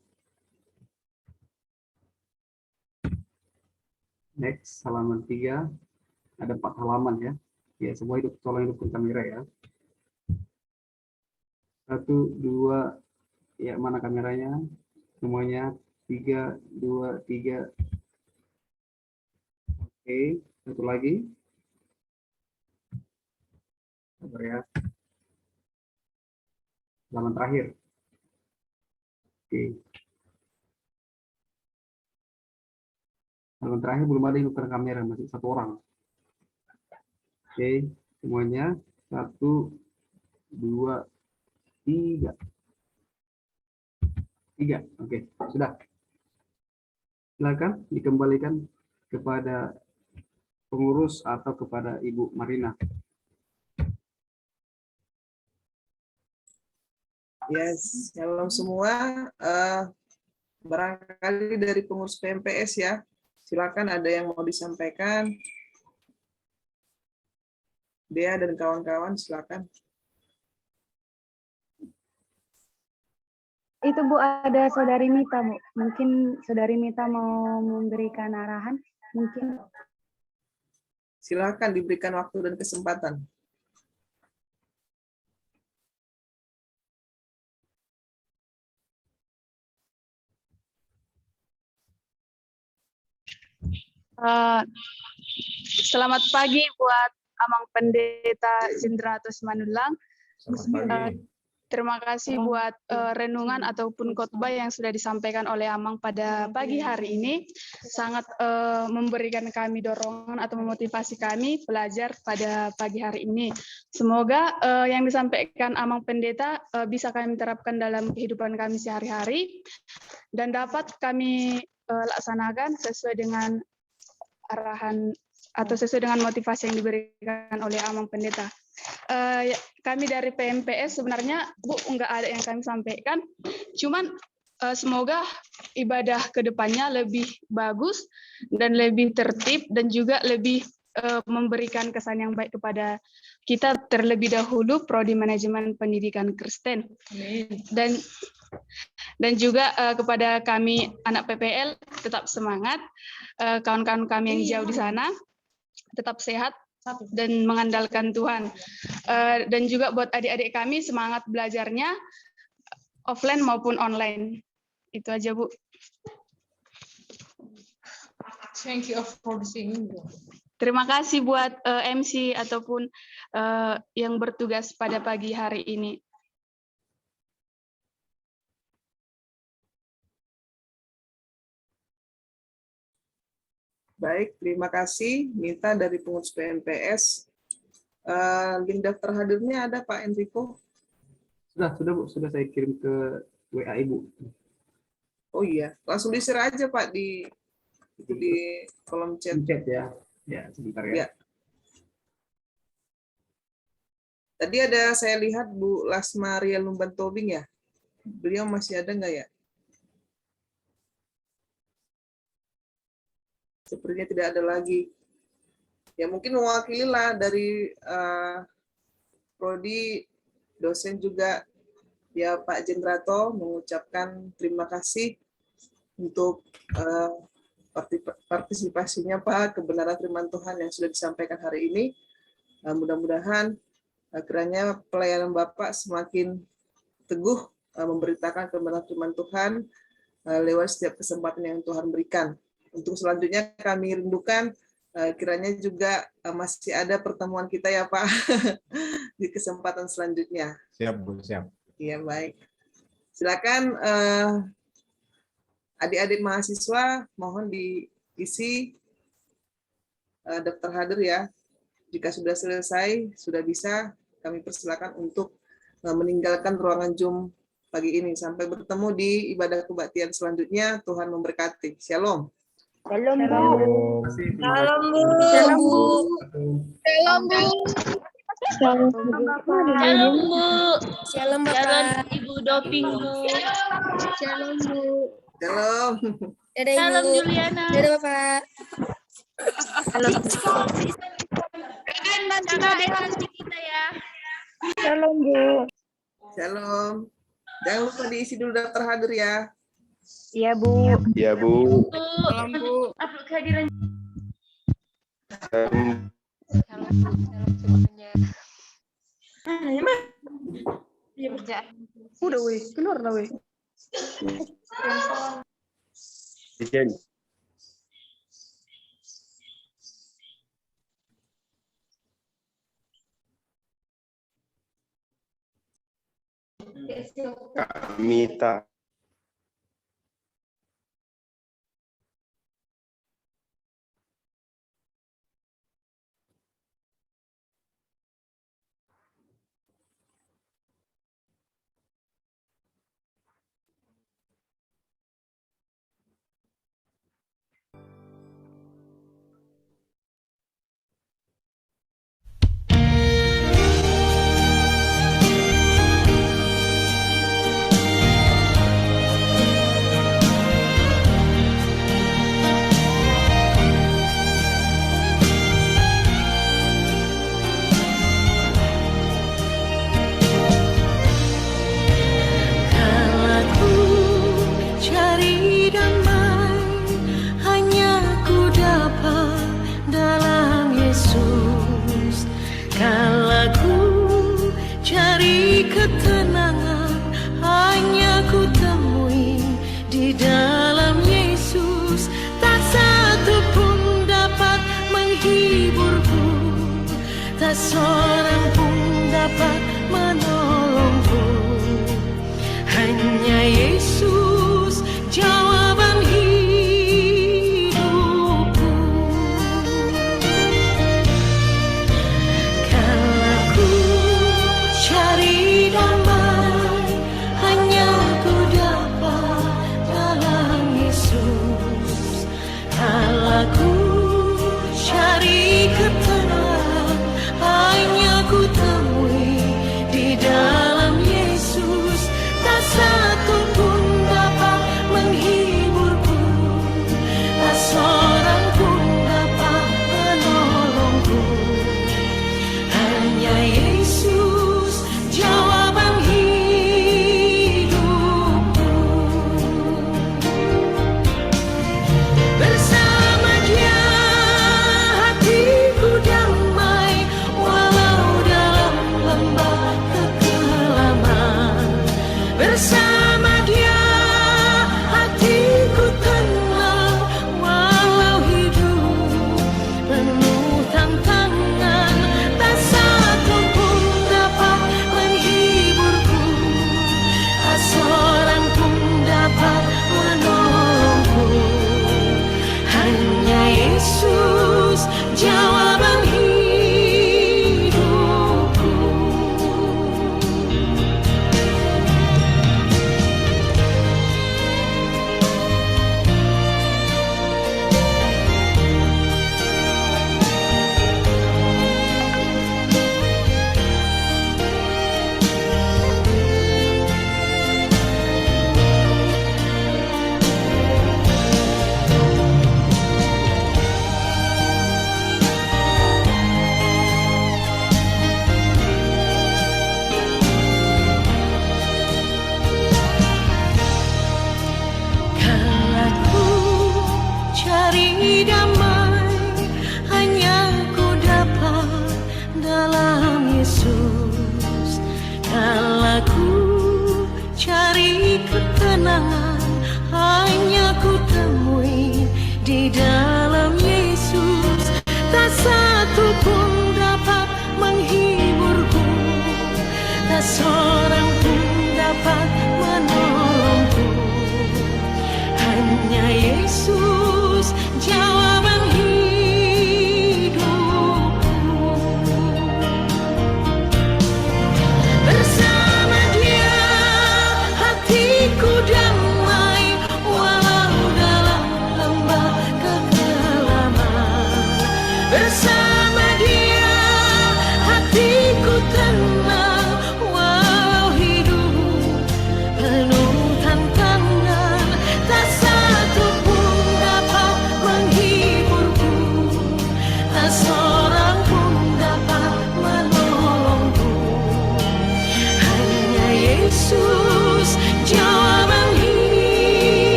Next, halaman 3. Ada 4 halaman ya. Ya, semua tolong hidupkan kamera ya. 1, 2, ya mana kameranya? Semuanya 3, 2, 3. Oke, satu lagi. Sabar ya. Halaman terakhir. Oke. Halaman terakhir belum ada yang hidupkan kamera, masih 1 orang. Oke, semuanya 1, 2, Tiga. Oke, sudah. Silakan dikembalikan kepada pengurus atau kepada Ibu Marina. Yes, shalom semua. Barangkali dari pengurus PMPS ya, silakan ada yang mau disampaikan. Dea dan kawan-kawan silakan. Itu Bu, ada Saudari Mita, Bu. Mungkin Saudari Mita mau memberikan arahan, mungkin. Silakan diberikan waktu dan kesempatan. Selamat pagi buat Amang Pendeta Sindratus Manulang. Selamat pagi. Terima kasih buat renungan ataupun khotbah yang sudah disampaikan oleh Amang pada pagi hari ini. Sangat memberikan kami dorongan atau memotivasi kami belajar pada pagi hari ini. Semoga yang disampaikan Amang Pendeta bisa kami terapkan dalam kehidupan kami sehari-hari dan dapat kami laksanakan sesuai dengan arahan atau sesuai dengan motivasi yang diberikan oleh Amang Pendeta. Kami dari PMPS sebenarnya Bu nggak ada yang kami sampaikan, cuman semoga ibadah kedepannya lebih bagus dan lebih tertib dan juga lebih memberikan kesan yang baik kepada kita terlebih dahulu Prodi Manajemen Pendidikan Kristen. Dan juga kepada kami anak PPL tetap semangat, kawan-kawan kami yang jauh di sana tetap sehat dan mengandalkan Tuhan. Dan juga buat adik-adik kami semangat belajarnya offline maupun online. Itu aja Bu. Thank you for singing. Terima kasih buat MC ataupun yang bertugas pada pagi hari ini. Baik, terima kasih Mita dari pengurus PMPS. Link daftar hadirnya ada Pak Enrico? Sudah Bu, sudah saya kirim ke WA Ibu. Oh iya, langsung di-share aja Pak di kolom chat. Chat ya. Ya, sebentar ya. Ya. Tadi ada saya lihat Bu Lasmaria Lumban Tobing ya. Beliau masih ada nggak ya? Sepertinya tidak ada lagi. Ya mungkin mewakili lah dari Prodi, dosen juga ya Pak Jendrato mengucapkan terima kasih untuk partisipasinya Pak, kebenaran firman Tuhan yang sudah disampaikan hari ini. Mudah-mudahan kiranya pelayanan Bapak semakin teguh memberitakan kebenaran firman Tuhan lewat setiap kesempatan yang Tuhan berikan. Untuk selanjutnya kami rindukan kiranya juga masih ada pertemuan kita ya Pak di kesempatan selanjutnya. Siap Bu, siap. Iya baik. Silakan adik-adik mahasiswa mohon diisi daftar hadir ya. Jika sudah selesai, sudah bisa, kami persilakan untuk meninggalkan ruangan Zoom pagi ini. Sampai bertemu di ibadah kebaktian selanjutnya. Tuhan memberkati. Shalom. Shalom Bu. Shalom Bu. Shalom Bu. Shalom Bu. Shalom Bu. Shalom Bapak. Ibu Doping Bu. Shalom Bu. Shalom. Dadah Salam Ibu. Juliana. Dadah Bapak. Kan bantu moderasi kita ya. Shalom Bu. Shalom. Jangan lupa diisi dulu daftar hadir ya. Iya Bu. Ya Bu. Shalom Bu. Upload kehadiran. Shalom semuanya. Udah weh, keluar lah weh. Ijen. Kak Mita. ketenangan hanya ku temui di dalam Yesus. Tak satu pun dapat menghiburku, tak seorang pun dapat menolongku. Hanya Yesus